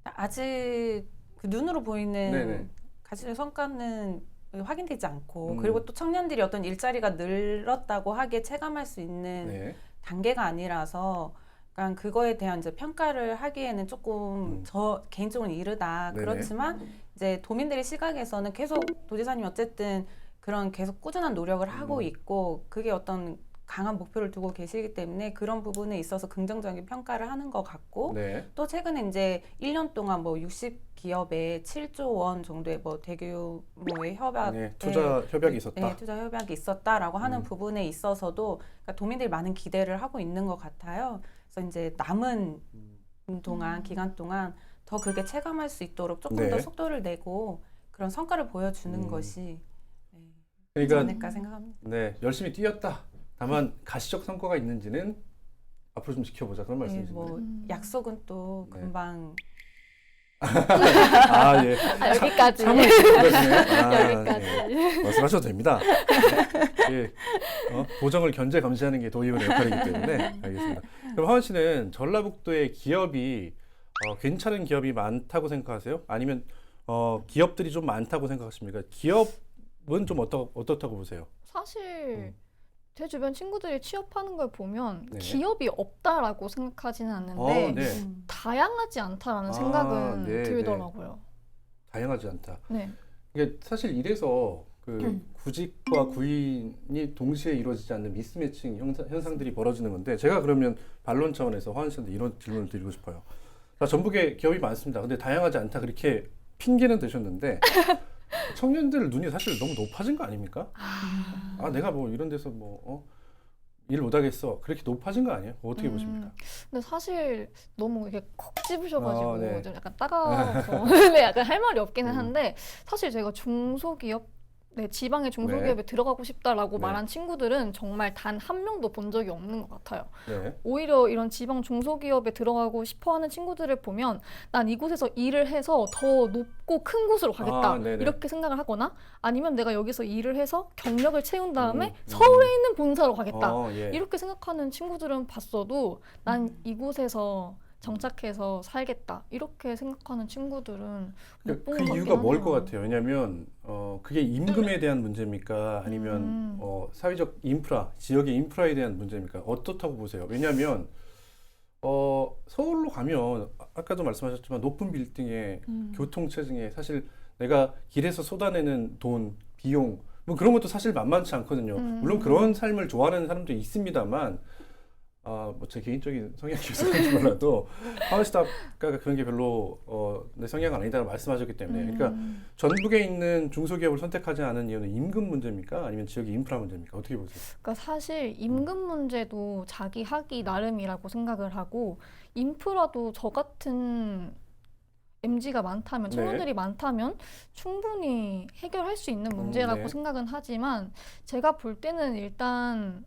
아직 그 눈으로 보이는 네네. 가지는 성과는 확인되지 않고, 그리고 또 청년들이 어떤 일자리가 늘었다고 하기에 체감할 수 있는 네. 단계가 아니라서 그러니까 그거에 대한 이제 평가를 하기에는 조금 저 개인적으로 이르다. 네네. 그렇지만 이제 도민들의 시각에서는 계속 도지사님 어쨌든 그런 계속 꾸준한 노력을 하고 있고 그게 어떤 강한 목표를 두고 계시기 때문에 그런 부분에 있어서 긍정적인 평가를 하는 것 같고, 네. 또 최근에 이제 1년 동안 뭐 60기업에 7조 원 정도의 뭐 대규모의 협약, 네, 투자 협약이 있었다. 네, 투자 협약이 있었다라고 하는 부분에 있어서도 그러니까 도민들이 많은 기대를 하고 있는 것 같아요. 그래서 이제 남은 기간 동안 더 그게 체감할 수 있도록 조금 네. 더 속도를 내고 그런 성과를 보여주는 것이 되지 그러니까 않을까 생각합니다. 네, 열심히 뛰었다. 다만 가시적 성과가 있는지는 앞으로 좀 지켜보자 그런 네, 말씀이신가요? 뭐 약속은 또 네. 금방 아, 예. 여기까지. 참을 수가 있네요. 여기까지. 예. 말씀하셔도 됩니다. 예. 보정을 견제 감시하는 게 도의원의 역할이기 때문에 알겠습니다. 그럼 하원 씨는 전라북도의 기업이 괜찮은 기업이 많다고 생각하세요? 아니면 기업들이 좀 많다고 생각하십니까? 기업은 좀 어떻다고 보세요? 사실 제 주변 친구들이 취업하는 걸 보면 네. 기업이 없다라고 생각하지는 않는데 네. 다양하지 않다라는 생각은 네, 들더라고요. 다양하지 않다. 네. 이게 사실 이래서 그 구직과 구인이 동시에 이루어지지 않는 미스매칭 현상들이 벌어지는 건데, 제가 그러면 반론 차원에서 화원 씨한테 이런 질문을 드리고 싶어요. 자, 전북에 기업이 많습니다. 근데 다양하지 않다 그렇게 핑계는 대셨는데 청년들 눈이 사실 너무 높아진 거 아닙니까? 내가 뭐 이런 데서 일 못하겠어 그렇게 높아진 거 아니에요? 어떻게 보십니까? 근데 사실 너무 이렇게 콕 집으셔가지고 네. 좀 약간 따가워서 근데 약간 할 말이 없기는 한데, 사실 제가 중소기업 지방의 중소기업에 들어가고 싶다라고 네. 말한 친구들은 정말 단 한 명도 본 적이 없는 것 같아요. 네. 오히려 이런 지방 중소기업에 들어가고 싶어하는 친구들을 보면 난 이곳에서 일을 해서 더 높고 큰 곳으로 가겠다 네네. 이렇게 생각을 하거나 아니면 내가 여기서 일을 해서 경력을 채운 다음에 음. 서울에 있는 본사로 가겠다 예. 이렇게 생각하는 친구들은 봤어도 난 이곳에서 정착해서 살겠다 이렇게 생각하는 친구들은 못 본 그 것 이유가 같긴 뭘 것 하네요. 같아요? 왜냐하면 그게 임금에 대한 문제입니까? 아니면 사회적 인프라, 지역의 인프라에 대한 문제입니까? 어떻다고 보세요? 왜냐하면 서울로 가면 아까도 말씀하셨지만 높은 빌딩에 교통체증에 사실 내가 길에서 쏟아내는 돈, 비용 뭐 그런 것도 사실 만만치 않거든요. 물론 그런 삶을 좋아하는 사람도 있습니다만 뭐 제 개인적인 성향이어서 그런지 몰라도 하원시다가 그런 게 별로 내 성향은 아니다라고 말씀하셨기 때문에 그러니까 전북에 있는 중소기업을 선택하지 않은 이유는 임금 문제입니까? 아니면 지역의 인프라 문제입니까? 어떻게 보세요? 그러니까 사실 임금 문제도 자기 하기 나름이라고 생각을 하고 인프라도 저 같은 MZ가 많다면 청년들이 많다면 충분히 해결할 수 있는 문제라고 네. 생각은 하지만 제가 볼 때는 일단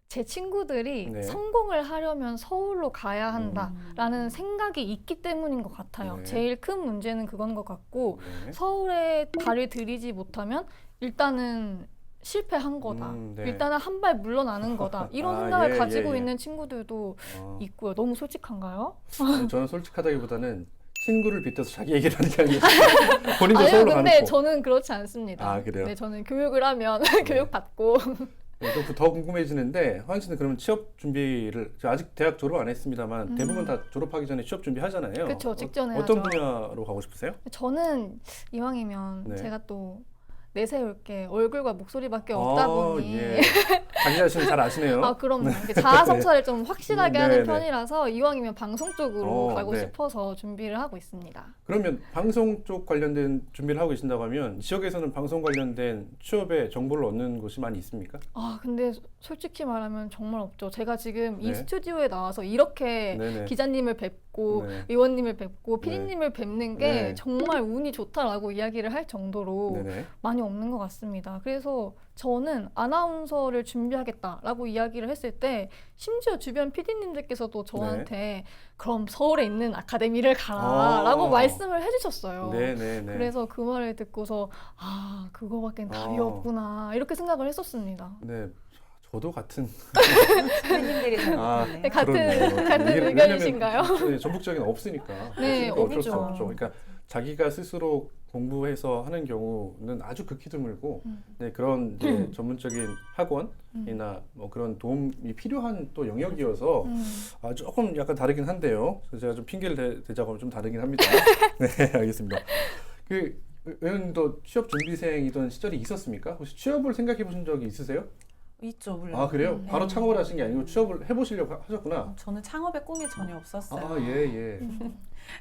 제 친구들이 네. 성공을 하려면 서울로 가야 한다라는 생각이 있기 때문인 것 같아요. 네. 제일 큰 문제는 그건 것 같고 네. 서울에 발을 들이지 못하면 일단은 실패한 거다. 네. 일단은 한 발 물러나는 거다. 이런 아, 생각을 예, 가지고 예, 예. 있는 친구들도 어, 있고요. 너무 솔직한가요? 저는 솔직하다기보다는 친구를 빗대서 자기 얘기를 하는 게 아니에요. 본인도 아니요, 서울로 근데 가놓고. 저는 그렇지 않습니다. 아, 그래요? 네, 저는 교육을 하면 교육받고 더 궁금해지는데 화연 씨는 그러면 취업 준비를 저 아직 대학 졸업 안 했습니다만 대부분 다 졸업하기 전에 취업 준비 하잖아요. 그쵸, 직전에 어떤 하죠. 분야로 가고 싶으세요? 저는 이왕이면 네. 제가 또 내세울 게 얼굴과 목소리밖에 없다 보니 예. 자기 자신을 잘 아시네요. 아 그럼요. 이게 자아성찰을 좀 확실하게 네, 하는 네. 편이라서 이왕이면 방송 쪽으로 가고 네. 싶어서 준비를 하고 있습니다. 그러면 방송 쪽 관련된 준비를 하고 계신다고 하면 지역에서는 방송 관련된 취업의 정보를 얻는 곳이 많이 있습니까? 아 근데 솔직히 말하면 정말 없죠. 제가 지금 이 네. 스튜디오에 나와서 이렇게 네네. 기자님을 뵙고 네. 의원님을 뵙고 네. PD님을 뵙는 게 네. 정말 운이 좋다라고 이야기를 할 정도로 네네. 많이 없는 것 같습니다. 그래서 저는 아나운서를 준비하겠다라고 이야기를 했을 때 심지어 주변 PD님들께서도 저한테 그럼 서울에 있는 아카데미를 가라라고 말씀을 해주셨어요. 네네네. 그래서 그 말을 듣고서 아 그거밖엔 답이 없구나 이렇게 생각을 했었습니다. 네. 저도 같은 선생님들이 잘 아, 못하네요. 네, 같은 그렇네요. 의견이신가요? 네, 전북적인 없으니까. 네, 없으니까 어쩔 수 없죠. 없죠. 그러니까 자기가 스스로 공부해서 하는 경우는 아주 극히 드물고 네, 그런 이제 전문적인 학원이나 뭐 그런 도움이 필요한 또 영역이어서 조금 약간 다르긴 한데요. 그래서 제가 좀 핑계를 대자고 하면 좀 다르긴 합니다. 네, 알겠습니다. 그 의원님도 취업 준비생이던 시절이 있었습니까? 혹시 취업을 생각해 보신 적이 있으세요? 있죠, 물론. 아, 그래요? 네. 바로 창업을 하신 게 아니고 취업을 해보시려고 하셨구나. 저는 창업의 꿈이 전혀 없었어요. 아, 예, 예.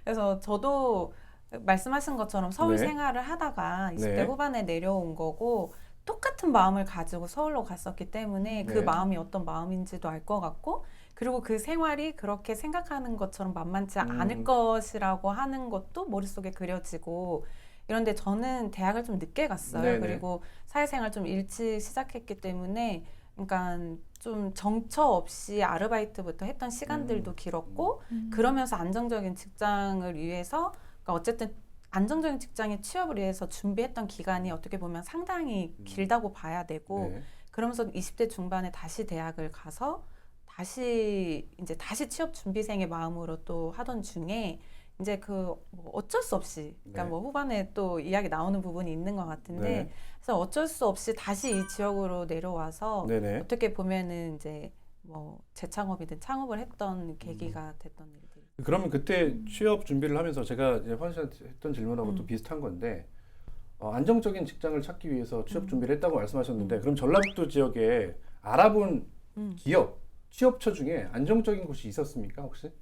그래서 저도 말씀하신 것처럼 서울 네. 생활을 하다가 20대 네. 후반에 내려온 거고 똑같은 마음을 가지고 서울로 갔었기 때문에 그 네. 마음이 어떤 마음인지도 알 것 같고 그리고 그 생활이 그렇게 생각하는 것처럼 만만치 않을 것이라고 하는 것도 머릿속에 그려지고 이런데 저는 대학을 좀 늦게 갔어요. 네네. 그리고 사회생활 좀 일찍 시작했기 때문에 그러니까 좀 정처 없이 아르바이트부터 했던 시간들도 길었고 그러면서 안정적인 직장을 위해서 그러니까 어쨌든 안정적인 직장에 취업을 위해서 준비했던 기간이 어떻게 보면 상당히 길다고 봐야 되고 네. 그러면서 20대 중반에 다시 대학을 가서 다시 취업 준비생의 마음으로 또 하던 중에 이제 뭐 어쩔 수 없이 그러니까 네. 뭐 후반에 또 이야기 나오는 부분이 있는 것 같은데 네. 그래서 어쩔 수 없이 다시 이 지역으로 내려와서 네네. 어떻게 보면은 이제 뭐 재창업이든 창업을 했던 계기가 됐던 일들. 그러면 그때 취업 준비를 하면서 제가 이제 환 씨한테 했던 질문하고 또 비슷한 건데 안정적인 직장을 찾기 위해서 취업 준비를 했다고 말씀하셨는데 그럼 전라북도 지역에 알아본 기업, 취업처 중에 안정적인 곳이 있었습니까 혹시?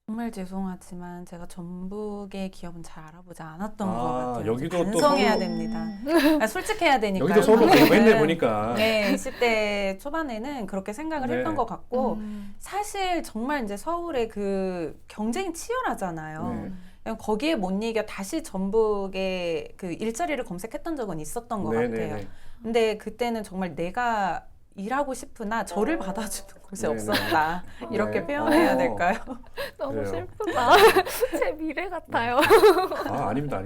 정말 죄송하지만 제가 전북의 기업은 잘 알아보지 않았던 아, 것 같아요. 여기도 또 반성해야 서울- 됩니다. 솔직해야 되니까. 여기도 서울로 가려고 했네 보니까. 네, 20대 초반에는 그렇게 생각을 네. 했던 것 같고 사실 정말 이제 서울의 그 경쟁이 치열하잖아요. 네. 그냥 거기에 못 이겨 다시 전북에 그 일자리를 검색했던 적은 있었던 것 같아요. 근데 그때는 정말 내가 일하고 싶으나 저를 받아주는 곳이 네네. 없었다. 이렇게 네. 표현해야 될까요? 너무 그래요. 슬프다. 제 미래 같아요. 아닙니다.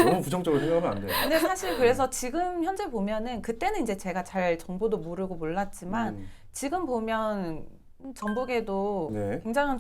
너무 부정적으로 생각하면 안 돼요. 근데 사실 그래서 지금 현재 보면은 그때는 이제 제가 잘 정보도 모르고 몰랐지만 지금 보면 전북에도 네. 굉장한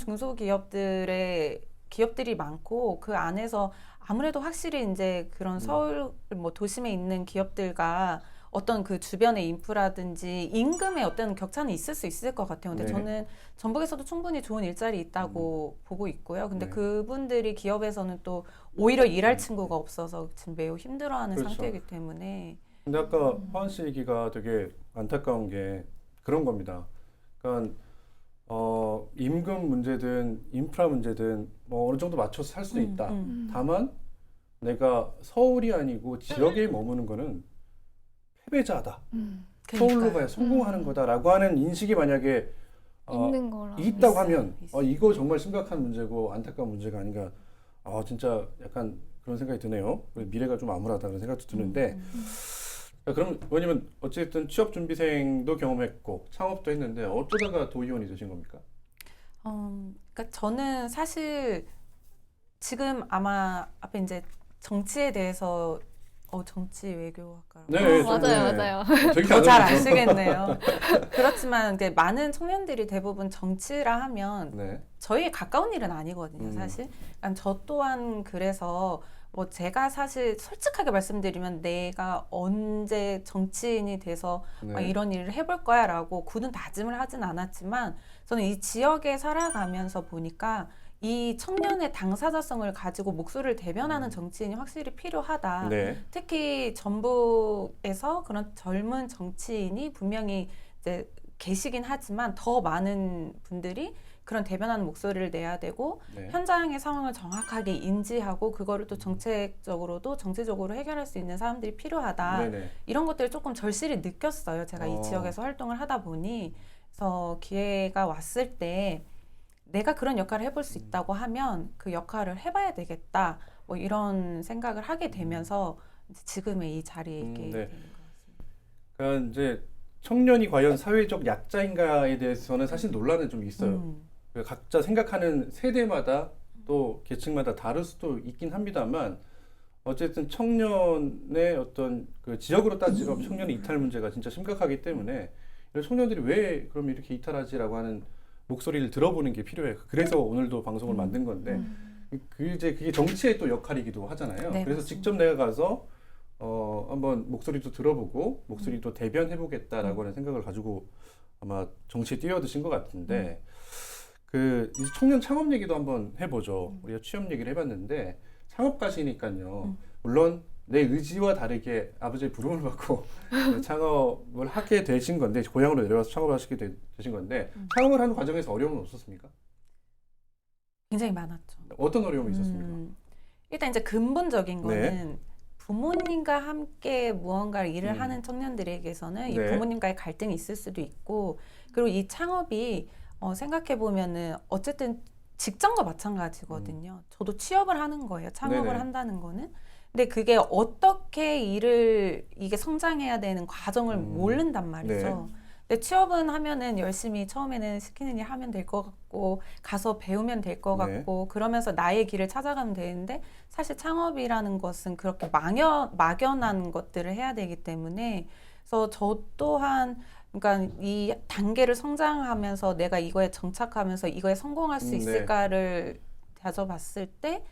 기업들이 많고 그 안에서 아무래도 확실히 이제 그런 서울 뭐 도심에 있는 기업들과 어떤 그 주변의 인프라든지 임금의 어떤 격차는 있을 수 있을 것 같아요. 근데 네. 저는 전북에서도 충분히 좋은 일자리 있다고 보고 있고요. 근데 네. 그분들이 기업에서는 또 오히려 일할 친구가 없어서 지금 매우 힘들어하는 그렇죠. 상태이기 때문에 근데 아까 화원 씨 얘기가 되게 안타까운 게 그런 겁니다. 그러니까 임금 문제든 인프라 문제든 뭐 어느 정도 맞춰서 살 수도 있다. 다만 내가 서울이 아니고 지역에 머무는 거는 패배자다. 서울로 그러니까요. 가야 성공하는 거다라고 하는 인식이 만약에 있는 거라. 있다고 있어요. 하면 있어요. 이거 정말 심각한 문제고 안타까운 문제가 아닌가. 진짜 약간 그런 생각이 드네요. 미래가 좀 암울하다 그런 생각도 드는데 그럼 왜냐면 어쨌든 취업 준비생도 경험했고 창업도 했는데 어쩌다가 도의원이 되신 겁니까? 그러니까 저는 사실 지금 아마 앞에 이제 정치에 대해서 정치 외교학과라고 네, 맞아요. 되게 더 잘 알아보죠. 아시겠네요. 그렇지만 이제 많은 청년들이 대부분 정치라 하면 네. 저희에 가까운 일은 아니거든요, 음. 사실. 그러니까 저 또한 그래서 뭐 제가 사실 솔직하게 말씀드리면 내가 언제 정치인이 돼서 네. 이런 일을 해볼 거야라고 굳은 다짐을 하진 않았지만 저는 이 지역에 살아가면서 보니까 이 청년의 당사자성을 가지고 목소리를 대변하는 정치인이 확실히 필요하다. 네. 특히 전북에서 그런 젊은 정치인이 분명히 이제 계시긴 하지만 더 많은 분들이 그런 대변하는 목소리를 내야 되고 네. 현장의 상황을 정확하게 인지하고 그거를 또 정책적으로도 정치적으로 해결할 수 있는 사람들이 필요하다. 네네. 이런 것들을 조금 절실히 느꼈어요. 제가 이 지역에서 활동을 하다 보니 그래서 기회가 왔을 때 내가 그런 역할을 해볼 수 있다고 하면 그 역할을 해봐야 되겠다. 뭐 이런 생각을 하게 되면서 이제 지금의 이 자리에 있게 네. 되는 것 같습니다. 그러니까 이제 청년이 과연 사회적 약자인가에 대해서는 사실 논란은 좀 있어요. 각자 생각하는 세대마다 또 계층마다 다를 수도 있긴 합니다만 어쨌든 청년의 어떤 그 지역으로 따지면 청년 이탈 문제가 진짜 심각하기 때문에 이런 청년들이 왜 그럼 이렇게 이탈하지라고 하는 목소리를 들어보는 게 필요해요. 그래서 오늘도 방송을 만든 건데 그게 정치의 또 역할이기도 하잖아요. 네, 그래서 맞습니다. 직접 내가 가서 한번 목소리도 들어보고 목소리도 대변해보겠다라고 하는 생각을 가지고 아마 정치에 뛰어드신 것 같은데 그 이제 청년 창업 얘기도 한번 해보죠. 우리가 취업 얘기를 해봤는데 창업가시니까요. 물론 내 의지와 다르게 아버지의 부름을 받고 창업을 하게 되신 건데 고향으로 내려와서 창업을 하시게 되신 건데 창업을 하는 과정에서 어려움은 없었습니까? 굉장히 많았죠. 어떤 어려움이 있었습니까? 일단 이제 근본적인 네. 거는 부모님과 함께 무언가를 일을 하는 청년들에게서는 이 네. 부모님과의 갈등이 있을 수도 있고 그리고 이 창업이 생각해 보면은 어쨌든 직장과 마찬가지거든요. 저도 취업을 하는 거예요. 창업을 네네. 한다는 거는. 근데 그게 어떻게 이게 성장해야 되는 과정을 모른단 말이죠. 근데 취업은 하면은 열심히 처음에는 시키는 일 하면 될 것 같고 가서 배우면 될 것 네. 같고 그러면서 나의 길을 찾아가면 되는데 사실 창업이라는 것은 그렇게 막연한 것들을 해야 되기 때문에 그래서 저 또한 그러니까 이 단계를 성장하면서 내가 이거에 정착하면서 이거에 성공할 수 네. 있을까를 다져봤을 때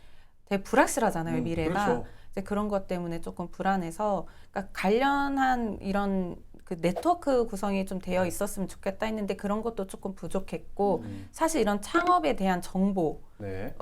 되게 불확실하잖아요, 미래가. 그렇죠. 이제 그런 것 때문에 조금 불안해서 그러니까 관련한 이런 그 네트워크 구성이 좀 되어 있었으면 좋겠다 했는데 그런 것도 조금 부족했고 사실 이런 창업에 대한 정보 네.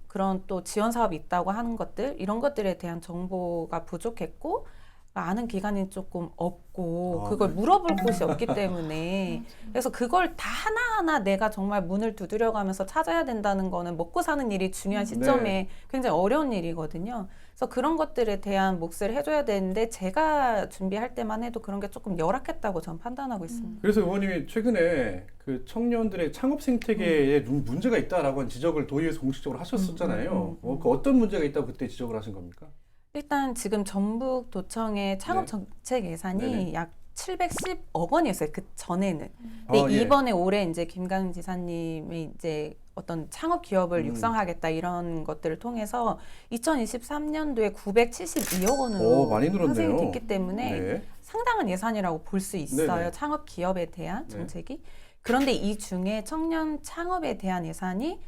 그런 또 지원 사업이 있다고 하는 것들 이런 것들에 대한 정보가 부족했고 아는 기관이 조금 없고 아, 그걸 네. 물어볼 곳이 없기 때문에 그래서 그걸 다 하나하나 내가 정말 문을 두드려가면서 찾아야 된다는 거는 먹고 사는 일이 중요한 시점에 네. 굉장히 어려운 일이거든요. 그래서 그런 것들에 대한 몫을 해줘야 되는데 제가 준비할 때만 해도 그런 게 조금 열악했다고 저는 판단하고 있습니다. 그래서 의원님이 최근에 그 청년들의 창업 생태계에 문제가 있다라고 한 지적을 도의회에서 공식적으로 하셨었잖아요. 그 어떤 문제가 있다고 그때 지적을 하신 겁니까? 일단 지금 전북도청의 창업 네. 정책 예산이 네네. 약 710억 원이었어요. 그 전에는. 근데 예. 이번에 올해 이제 김가은 지사님이 이제 어떤 창업 기업을 육성하겠다 이런 것들을 통해서 2023년도에 972억 원으로 많이 늘었네요. 상승이 됐기 때문에 네. 상당한 예산이라고 볼 수 있어요. 네네. 창업 기업에 대한 네. 정책이. 그런데 이 중에 청년 창업에 대한 예산이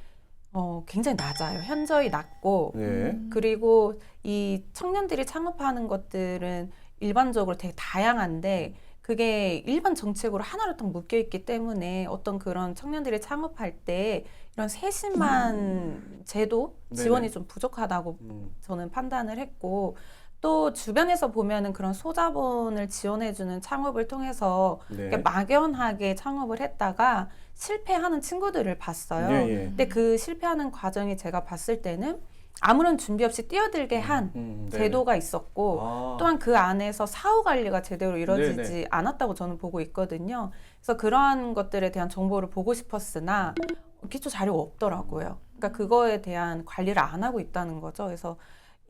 굉장히 낮아요. 현저히 낮고 네. 그리고 이 청년들이 창업하는 것들은 일반적으로 되게 다양한데 그게 일반 정책으로 하나로 딱 묶여 있기 때문에 어떤 그런 청년들이 창업할 때 이런 세심한 제도 지원이 네네. 좀 부족하다고 음. 저는 판단을 했고 또 주변에서 보면은 그런 소자본을 지원해주는 창업을 통해서 네. 이렇게 막연하게 창업을 했다가 실패하는 친구들을 봤어요. 예, 예. 근데 그 실패하는 과정이 제가 봤을 때는 아무런 준비 없이 뛰어들게 한 네네. 제도가 있었고 아. 또한 그 안에서 사후 관리가 제대로 이루어지지 네네. 않았다고 저는 보고 있거든요. 그래서 그러한 것들에 대한 정보를 보고 싶었으나 기초 자료가 없더라고요. 그러니까 그거에 대한 관리를 안 하고 있다는 거죠. 그래서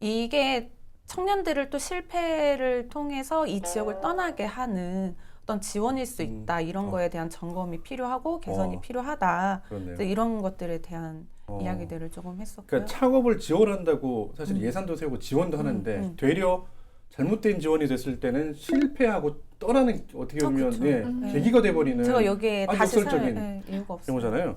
이게 청년들을 또 실패를 통해서 이 지역을 떠나게 하는 어떤 지원일 수 있다. 이런 거에 대한 점검이 필요하고 개선이 필요하다. 그렇네요. 그래서 이런 것들에 대한 어. 이야기들을 조금 했었고요. 그러니까 창업을 지원한다고 사실 예산도 세우고 지원도 하는데 되려 잘못된 지원이 됐을 때는 실패하고 떠나는 어떻게 보면 그쵸. 예, 네. 계기가 돼버리는 제가 여기에 아주 다시 역설적인 살 이유가 없어요. 경우잖아요.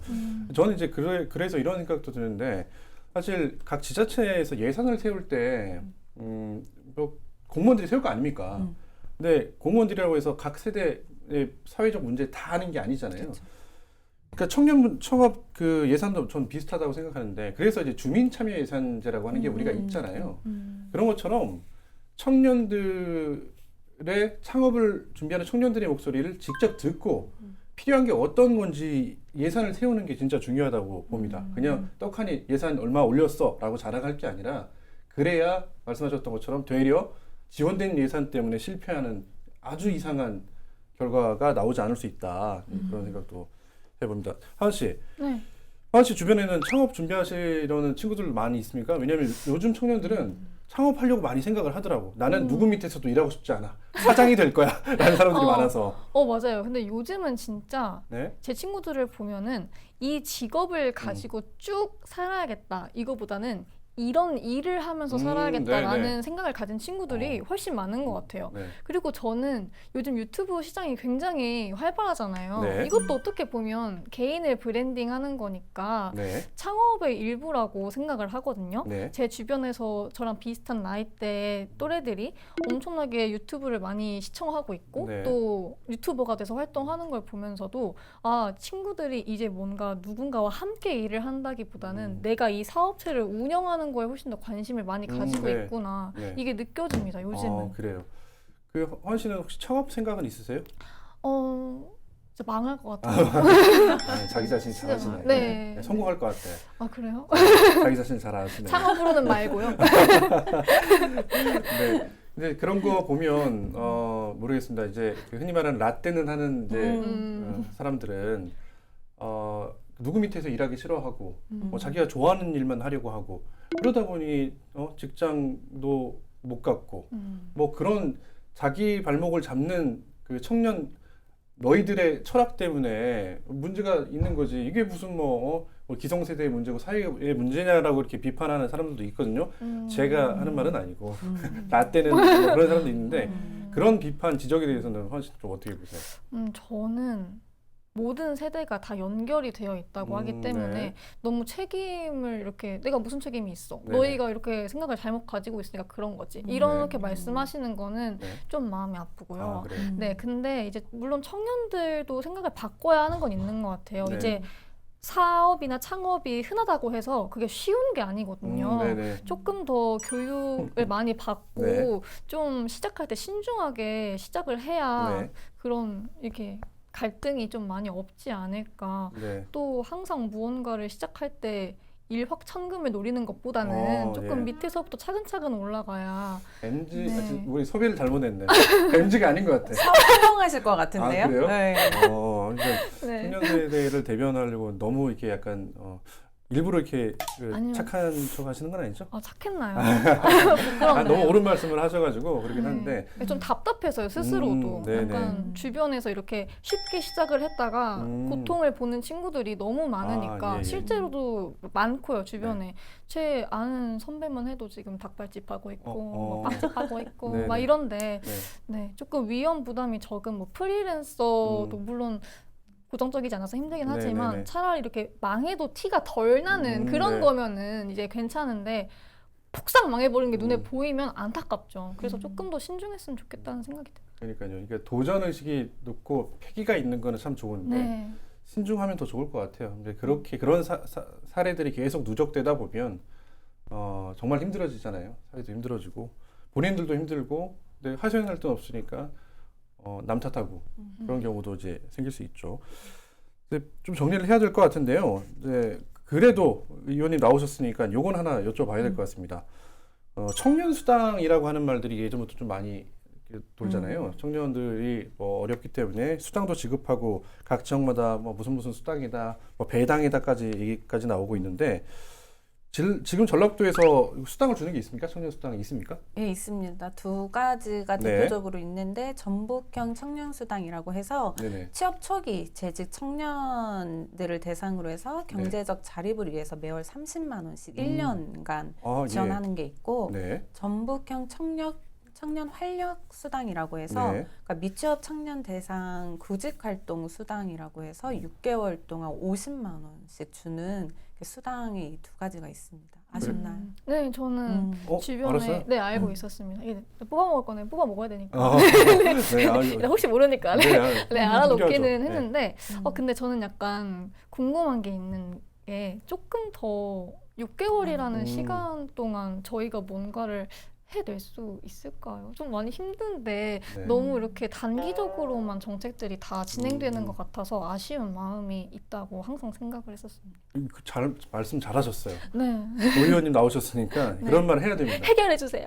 저는 이제 그래서 이런 생각도 드는데 사실 각 지자체에서 예산을 세울 때 뭐 공무원들이 세울 거 아닙니까? 근데 공무원들이라고 해서 각 세대의 사회적 문제 다 아는 게 아니잖아요. 그쵸. 그러니까 청년 창업 그 예산도 전 비슷하다고 생각하는데 그래서 이제 주민 참여 예산제라고 하는 게 우리가 있잖아요. 그런 것처럼 청년들의 창업을 준비하는 청년들의 목소리를 직접 듣고 필요한 게 어떤 건지 예산을 세우는 게 진짜 중요하다고 봅니다. 그냥 떡하니 예산 얼마 올렸어라고 자랑할 게 아니라 그래야 말씀하셨던 것처럼 되려 지원된 예산 때문에 실패하는 아주 이상한 결과가 나오지 않을 수 있다. 그런 생각도 해봅니다. 하은 씨, 네. 하은 씨 주변에는 창업 준비하시려는 친구들 많이 있습니까? 왜냐하면 요즘 청년들은 창업하려고 많이 생각을 하더라고. 나는 누구 밑에서도 일하고 싶지 않아. 사장이 될 거야. 라는 사람들이 많아서. 맞아요. 근데 요즘은 진짜 네? 제 친구들을 보면은 이 직업을 가지고 쭉 살아야겠다. 이거보다는 이런 일을 하면서 살아야겠다라는 네네. 생각을 가진 친구들이 훨씬 많은 것 같아요. 네. 그리고 저는 요즘 유튜브 시장이 굉장히 활발하잖아요. 네. 이것도 어떻게 보면 개인을 브랜딩하는 거니까 네. 창업의 일부라고 생각을 하거든요. 네. 제 주변에서 저랑 비슷한 나이대 또래들이 엄청나게 유튜브를 많이 시청하고 있고 네. 또 유튜버가 돼서 활동하는 걸 보면서도 친구들이 이제 뭔가 누군가와 함께 일을 한다기보다는 내가 이 사업체를 운영하는 거에 훨씬 더 관심을 많이 가지고 네. 있구나. 네. 이게 느껴집니다. 요즘은. 그래요. 그 허은 씨는 혹시 창업 생각은 있으세요? 진짜 망할 것 같아요. 자기 자신 잘하시네. 네. 성공할 것 같아. 그래요? 자기 자신 잘 아시네. 창업으로는 말고요. 네. 근데 그런 거 보면 모르겠습니다. 이제 그 흔히 말하는 라떼는 하는 이제 사람들은 누구 밑에서 일하기 싫어하고 자기가 좋아하는 일만 하려고 하고 그러다 보니 직장도 못 갖고 뭐 그런 자기 발목을 잡는 그 청년 너희들의 철학 때문에 문제가 있는 거지. 이게 무슨 뭐 기성세대의 문제고 사회의 문제냐라고 이렇게 비판하는 사람들도 있거든요. 제가 하는 말은 아니고 나 때는 뭐 그런 사람도 있는데 그런 비판 지적에 대해서는 훨씬 좀 어떻게 보세요? 저는 모든 세대가 다 연결이 되어 있다고 하기 때문에 네. 너무 책임을 이렇게 내가 무슨 책임이 있어? 네네. 너희가 이렇게 생각을 잘못 가지고 있으니까 그런 거지. 이렇게 네. 말씀하시는 거는 네. 좀 마음이 아프고요. 그래요. 네, 근데 이제 물론 청년들도 생각을 바꿔야 하는 건 있는 것 같아요. 네. 이제 사업이나 창업이 흔하다고 해서 그게 쉬운 게 아니거든요. 네네. 조금 더 교육을 많이 받고 네. 좀 시작할 때 신중하게 시작을 해야 네. 그런 이렇게 갈등이 좀 많이 없지 않을까. 네. 또 항상 무언가를 시작할 때 일확천금을 노리는 것보다는 조금 예. 밑에서부터 차근차근 올라가야 MG 네. 우리 소비를 잘못했네. MG가 아닌 것 같아. 사업 성공하실 것 같은데요. 아, 그래요? 네. 그러니까 네. 청년 세대를 대변하려고 너무 이렇게 약간 일부러 이렇게 아니요. 착한 척 하시는 건 아니죠? 착했나요? 너무 옳은 말씀을 하셔가지고 그러긴 네. 한데 좀 답답해서요 스스로도. 네네. 약간 주변에서 이렇게 쉽게 시작을 했다가 고통을 보는 친구들이 너무 많으니까 아, 예, 예. 실제로도 많고요 주변에. 제 아는 선배만 해도 지금 닭발집 하고 있고 뭐 빵집 하고 있고 네네. 막 이런데 네. 네, 조금 위험 부담이 적은 뭐 프리랜서도 물론 고정적이지 않아서 힘들긴 하지만 네네네. 차라리 이렇게 망해도 티가 덜 나는 그런 네. 거면은 이제 괜찮은데 폭삭 망해버리는 게 눈에 음. 보이면 안타깝죠. 그래서 조금 더 신중했으면 좋겠다는 생각이 들어요. 그러니까요. 그러니까 도전 의식이 높고 패기가 있는 거는 참 좋은데 네. 신중하면 더 좋을 것 같아요. 근데 그렇게 그런 사례들이 계속 누적되다 보면 정말 힘들어지잖아요. 사회도 힘들어지고 본인들도 힘들고 근데 하소연할 데는 없으니까 남 탓하고 그런 경우도 이제 생길 수 있죠. 근데 좀 정리를 해야 될 것 같은데요. 이제 그래도 의원님 나오셨으니까 요건 하나 여쭤봐야 될 것 같습니다. 청년 수당이라고 하는 말들이 예전부터 좀 많이 이렇게 돌잖아요. 청년들이 뭐 어렵기 때문에 수당도 지급하고 각 지역마다 뭐 무슨 수당이다, 뭐 배당이다까지 얘기까지 나오고 있는데 지금 전라북도에서 수당을 주는 게 있습니까? 청년 수당이 있습니까? 예, 있습니다. 두 가지가 네. 대표적으로 있는데 전북형 청년수당이라고 해서 네네. 취업 초기 재직 청년들을 대상으로 해서 경제적 자립을 위해서 매월 30만 원씩 1년간 아, 지원하는 게 있고 네. 전북형 청년 활력 수당이라고 해서 네. 그러니까 미취업 청년 대상 구직 활동 수당이라고 해서 6개월 동안 50만 원씩 주는 수당이 이 두 가지가 있습니다. 아셨나요? 네, 저는 주변에 알았어요? 네 알고 있었습니다. 이게 뽑아 먹을 거는 뽑아 먹어야 되니까. 네, 혹시 모르니까 네, 알아놓기는 필요하죠. 했는데 근데 저는 약간 궁금한 게 있는 게 조금 더 6개월이라는 시간 동안 저희가 뭔가를 해낼 수 있을까요? 좀 많이 힘든데 네. 너무 이렇게 단기적으로만 정책들이 다 진행되는 것 같아서 아쉬운 마음이 있다고 항상 생각을 했었습니다. 말씀 잘하셨어요. 네. 오 의원님 나오셨으니까 그런 말 해야 됩니다. 해결해 주세요.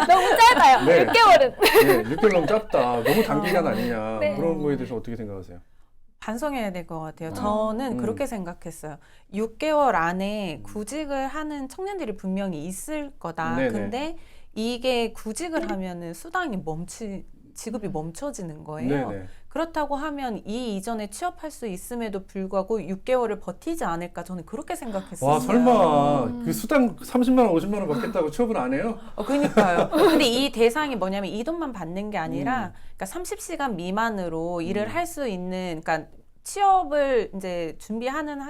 너무 짧아요. 네. 6개월은. 네, 6개월 너무 짧다. 너무 단기간 아니냐. 네. 그런 거에 대해서 어떻게 생각하세요? 반성해야 될 것 같아요. 저는 그렇게 생각했어요. 6개월 안에 구직을 하는 청년들이 분명히 있을 거다. 네네. 근데 이게 구직을 하면은 수당이 지급이 멈춰지는 거예요. 네네. 그렇다고 하면 이 이전에 취업할 수 있음에도 불구하고 6개월을 버티지 않을까 저는 그렇게 생각했어요. 와 설마 그 수당 30만 원, 50만 원 받겠다고 취업을 안 해요? 그러니까요. 근데 이 대상이 뭐냐면 이 돈만 받는 게 아니라 그러니까 30시간 미만으로 일을 할 수 있는 그러니까 취업을 이제 준비하는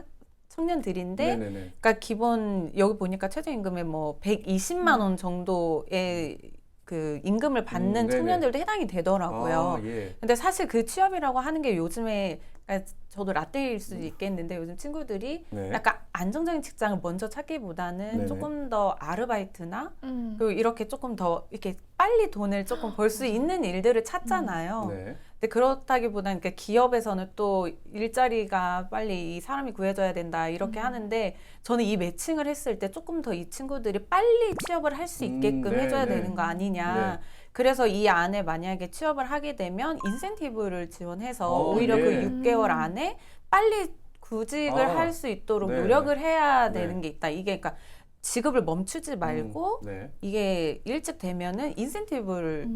청년들인데 네네네. 그러니까 기본 여기 보니까 최저임금에 뭐 120만 원 정도의 그 임금을 받는 네네. 청년들도 해당이 되더라고요. 아, 예. 근데 사실 그 취업이라고 하는 게 요즘에 그러니까 저도 라떼일 수도 있겠는데 요즘 친구들이 네. 약간 안정적인 직장을 먼저 찾기보다는 네네. 조금 더 아르바이트나 그리고 이렇게 조금 더 이렇게 빨리 돈을 조금 벌 수 있는 일들을 찾잖아요. 네. 근데 그렇다기보다는 그러니까 기업에서는 또 일자리가 빨리 이 사람이 구해져야 된다 이렇게 하는데 저는 이 매칭을 했을 때 조금 더 이 친구들이 빨리 취업을 할 수 있게끔 네, 해줘야 네. 되는 거 아니냐. 네. 그래서 이 안에 만약에 취업을 하게 되면 인센티브를 지원해서 오히려 예. 그 6개월 안에 빨리 구직을 할 수 있도록 네, 노력을 해야 네. 되는 게 있다. 이게 그러니까 지급을 멈추지 말고 네. 이게 일찍 되면은 인센티브를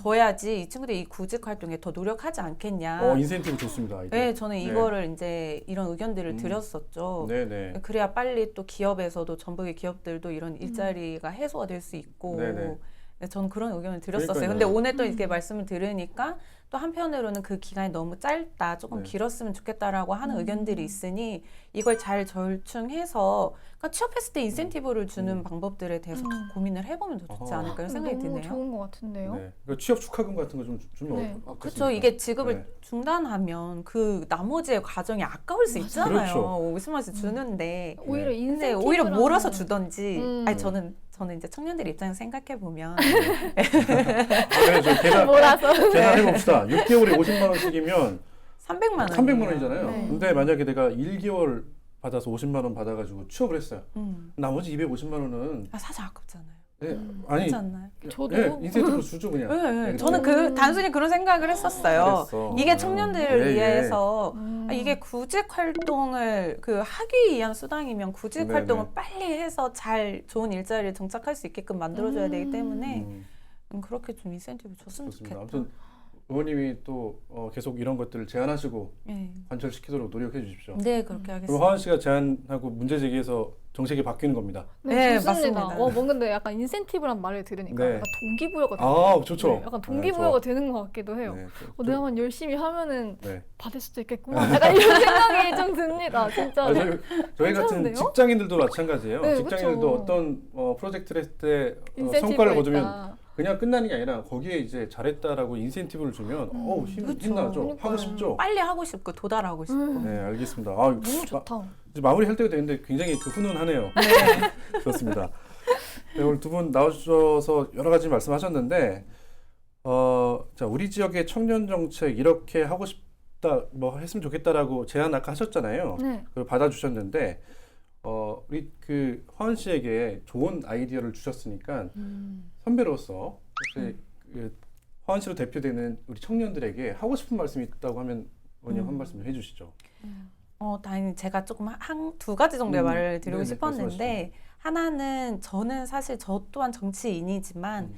줘야지 이 친구들이 이 구직 활동에 더 노력하지 않겠냐. 인센티브 좋습니다. 아이디어. 네, 저는 이거를 이제 이런 의견들을 드렸었죠. 네네. 그래야 빨리 또 기업에서도 전북의 기업들도 이런 일자리가 해소가 될 수 있고. 네네. 저는 그런 의견을 드렸었어요. 그러니까요. 근데 오늘 또 이렇게 말씀을 들으니까 또 한편으로는 그 기간이 너무 짧다, 조금 네. 길었으면 좋겠다라고 하는 의견들이 있으니 이걸 잘 절충해서 그러니까 취업했을 때 인센티브를 주는 방법들에 대해서 더 고민을 해보면 더 좋지 어. 않을까 이런 생각이 너무 드네요. 좋은 것 같은데요. 네. 그 취업 축하금 같은 거 좀 주면 네. 어떻습니까? 그렇죠. 이게 지급을 네. 중단하면 그 나머지의 과정이 아까울 수 있잖아요. 그렇죠. 50만 원씩 주는데 오히려 근데 인센티브를 오히려 몰아서 하면- 주던지. 음. 아니 저는 이제 청년들 입장에서 생각해 보면 네, 저 계산 몰아서. 계산해 봅시다. 6개월에 50만 원씩이면 300만 원. 300만 원이잖아요. 네. 근데 만약에 내가 1개월 받아서 50만 원 받아가지고 취업을 했어요. 나머지 250만 원은 아, 사실 아깝잖아요. 네, 아니 그렇지 않나요? 저도. 네, 인센티브로 주죠 그냥. 네, 네. 네, 저는 그 단순히 그런 생각을 했었어요. 그랬어. 이게 청년들을 예, 예. 위해서 음. 이게 구직 활동을 그 하기 위한 수단이면 구직 네네. 활동을 빨리 해서 잘 좋은 일자리에 정착할 수 있게끔 만들어줘야 되기 때문에 그렇게 좀 인센티브 줬으면 좋습니다. 좋겠다. 아무튼 의원님이 또 계속 이런 것들을 제안하시고 네. 관철시키도록 노력해 주십시오. 네, 그렇게 그럼 하겠습니다. 화원 씨가 제안하고 문제 제기해서 정책이 바뀌는 겁니다. 네, 네, 좋습니다. 맞습니다. 뭐 근데 약간 인센티브란 말을 들으니까 네. 약간 동기부여가 되는 아, 좋죠. 네, 약간 동기부여가 되는 것 같기도 해요. 네, 내가 열심히 하면은 네. 받을 수도 있겠구나. 약간 이런 생각이 좀 듭니다. 진짜. 아, 저희 같은 괜찮은데요? 직장인들도 마찬가지예요. 네, 직장인들도 그쵸. 어떤 프로젝트를 했을 때 인센티브가 성과를 거두면 있다. 그냥 끝나는 게 아니라 거기에 이제 잘했다라고 인센티브를 주면 힘나죠. 그러니까요. 하고 싶죠. 빨리 하고 싶고 도달하고 싶고. 네, 알겠습니다. 아, 너무 좋다. 이제 마무리할 때가 되는데 굉장히 훈훈하네요. 좋습니다. 네, 오늘 두 분 나오셔서 여러 가지 말씀하셨는데, 자, 우리 지역의 청년 정책 이렇게 하고 싶다, 뭐 했으면 좋겠다라고 제안 아까 하셨잖아요. 네. 그걸 받아주셨는데, 우리 그 화은 씨에게 좋은 아이디어를 주셨으니까 선배로서 혹시 그 화은 씨로 대표되는 우리 청년들에게 하고 싶은 말씀이 있다고 하면 의원님 한 말씀 해주시죠. 다행히 제가 조금 두 가지 정도의 말을 드리고 네네, 싶었는데 하나는 저는 사실 저 또한 정치인이지만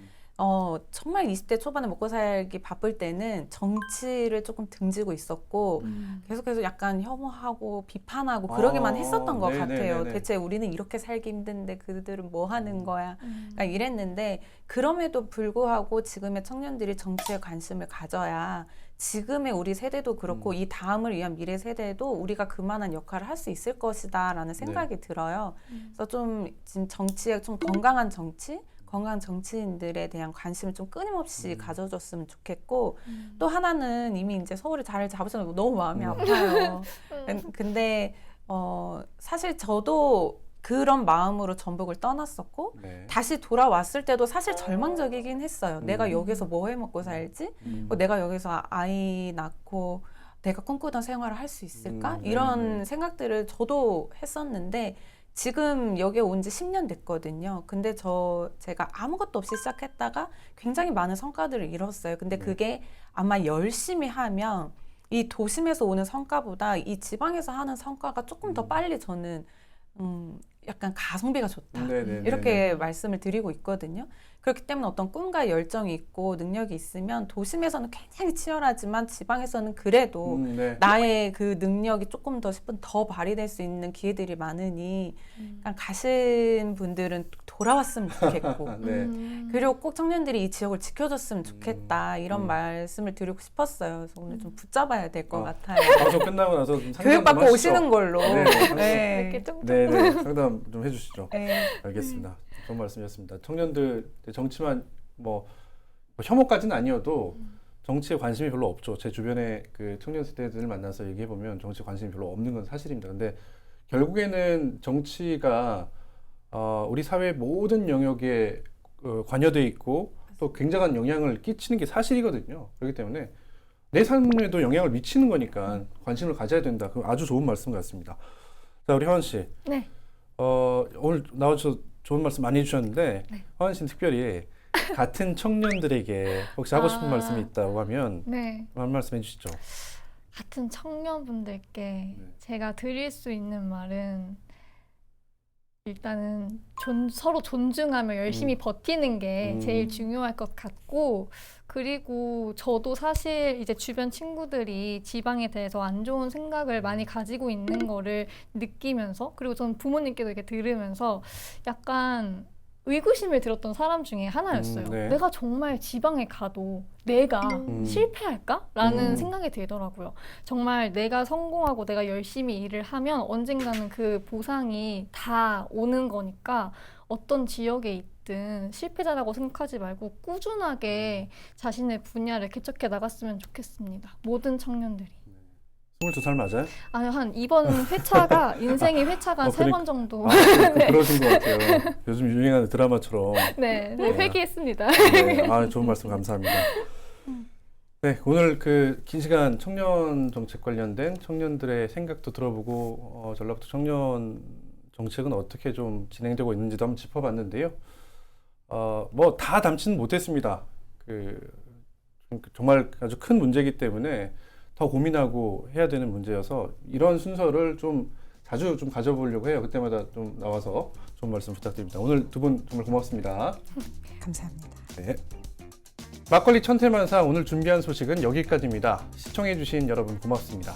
정말 20대 초반에 먹고 살기 바쁠 때는 정치를 조금 등지고 있었고 계속해서 약간 혐오하고 비판하고 그러기만 했었던 것 같아요. 대체 우리는 이렇게 살기 힘든데 그들은 뭐 하는 거야. 그러니까 이랬는데 그럼에도 불구하고 지금의 청년들이 정치에 관심을 가져야 지금의 우리 세대도 그렇고 이 다음을 위한 미래 세대도 우리가 그만한 역할을 할 수 있을 것이다라는 생각이 들어요. 그래서 좀 지금 정치에 좀 건강한 정치인들에 대한 관심을 좀 끊임없이 가져줬으면 좋겠고 또 하나는 이미 이제 서울에 자리를 잡으셔서 너무 마음이 아파요. 근데 사실 저도 그런 마음으로 전북을 떠났었고 네. 다시 돌아왔을 때도 사실 절망적이긴 했어요. 내가 여기서 뭐 해먹고 살지? 내가 여기서 아이 낳고 내가 꿈꾸던 생활을 할 수 있을까? 이런 생각들을 저도 했었는데 지금 여기에 온 지 10년 됐거든요. 근데 제가 아무것도 없이 시작했다가 굉장히 많은 성과들을 이뤘어요. 근데 그게 아마 열심히 하면 이 도심에서 오는 성과보다 이 지방에서 하는 성과가 조금 더 빨리 저는 약간 가성비가 좋다. 이렇게 말씀을 드리고 있거든요. 그렇기 때문에 어떤 꿈과 열정이 있고 능력이 있으면 도심에서는 굉장히 치열하지만 지방에서는 그래도 나의 그 능력이 조금 더 10분 더 발휘될 수 있는 기회들이 많으니 그러니까 가신 분들은 돌아왔으면 좋겠고 그리고 꼭 청년들이 이 지역을 지켜줬으면 좋겠다 이런 말씀을 드리고 싶었어요. 그래서 오늘 좀 붙잡아야 될 것 같아요. 방송 끝나고 나서 좀 상담 교육받고 좀 하시죠. 오시는 걸로. 네. 이렇게 좀 네, 상담 좀 해주시죠. 네. 알겠습니다. 좋은 말씀이었습니다. 청년들 정치만 뭐 혐오까지는 아니어도 정치에 관심이 별로 없죠. 제 주변에 그 청년 세대들을 만나서 얘기해 보면 정치에 관심이 별로 없는 건 사실입니다. 근데 결국에는 정치가 우리 사회 모든 영역에 관여돼 있고 또 굉장한 영향을 끼치는 게 사실이거든요. 그렇기 때문에 내 삶에도 영향을 미치는 거니까 관심을 가져야 된다. 그 아주 좋은 말씀 같습니다. 자, 우리 화은 씨. 네. 오늘 나와주셔서 좋은 말씀 많이 해주셨는데 화은 씨는 특별히 같은 청년들에게 혹시 하고 싶은 말씀이 있다고 하면 네. 한 말씀 해주시죠. 같은 청년분들께 제가 드릴 수 있는 말은 일단은 서로 존중하며 열심히 버티는 게 제일 중요할 것 같고 그리고 저도 사실 이제 주변 친구들이 지방에 대해서 안 좋은 생각을 많이 가지고 있는 거를 느끼면서 그리고 전 부모님께도 이렇게 들으면서 약간 의구심을 들었던 사람 중에 하나였어요. 네. 내가 정말 지방에 가도 내가 실패할까? 라는 음. 생각이 들더라고요. 정말 내가 성공하고 내가 열심히 일을 하면 언젠가는 그 보상이 다 오는 거니까 어떤 지역에 있든 실패자라고 생각하지 말고 꾸준하게 자신의 분야를 개척해 나갔으면 좋겠습니다. 모든 청년들이. 22살 맞아요? 아니, 한 이번 회차가 인생의 회차가 한 3번 정도. 아, 그러신 것 같아요. 요즘 유행하는 드라마처럼. 네, 네. 회귀했습니다. 네, 아, 좋은 말씀 감사합니다. 네, 오늘 그 긴 시간 청년 정책 관련된 청년들의 생각도 들어보고 전라북도 청년 정책은 어떻게 좀 진행되고 있는지도 한번 짚어봤는데요. 뭐 다 담지는 못했습니다. 정말 아주 큰 문제이기 때문에 더 고민하고 해야 되는 문제여서 이런 순서를 좀 자주 좀 가져보려고 해요. 그때마다 좀 나와서 좋은 말씀 부탁드립니다. 오늘 두 분 정말 고맙습니다. 감사합니다. 네. 막걸리 천태만사 오늘 준비한 소식은 여기까지입니다. 시청해주신 여러분 고맙습니다.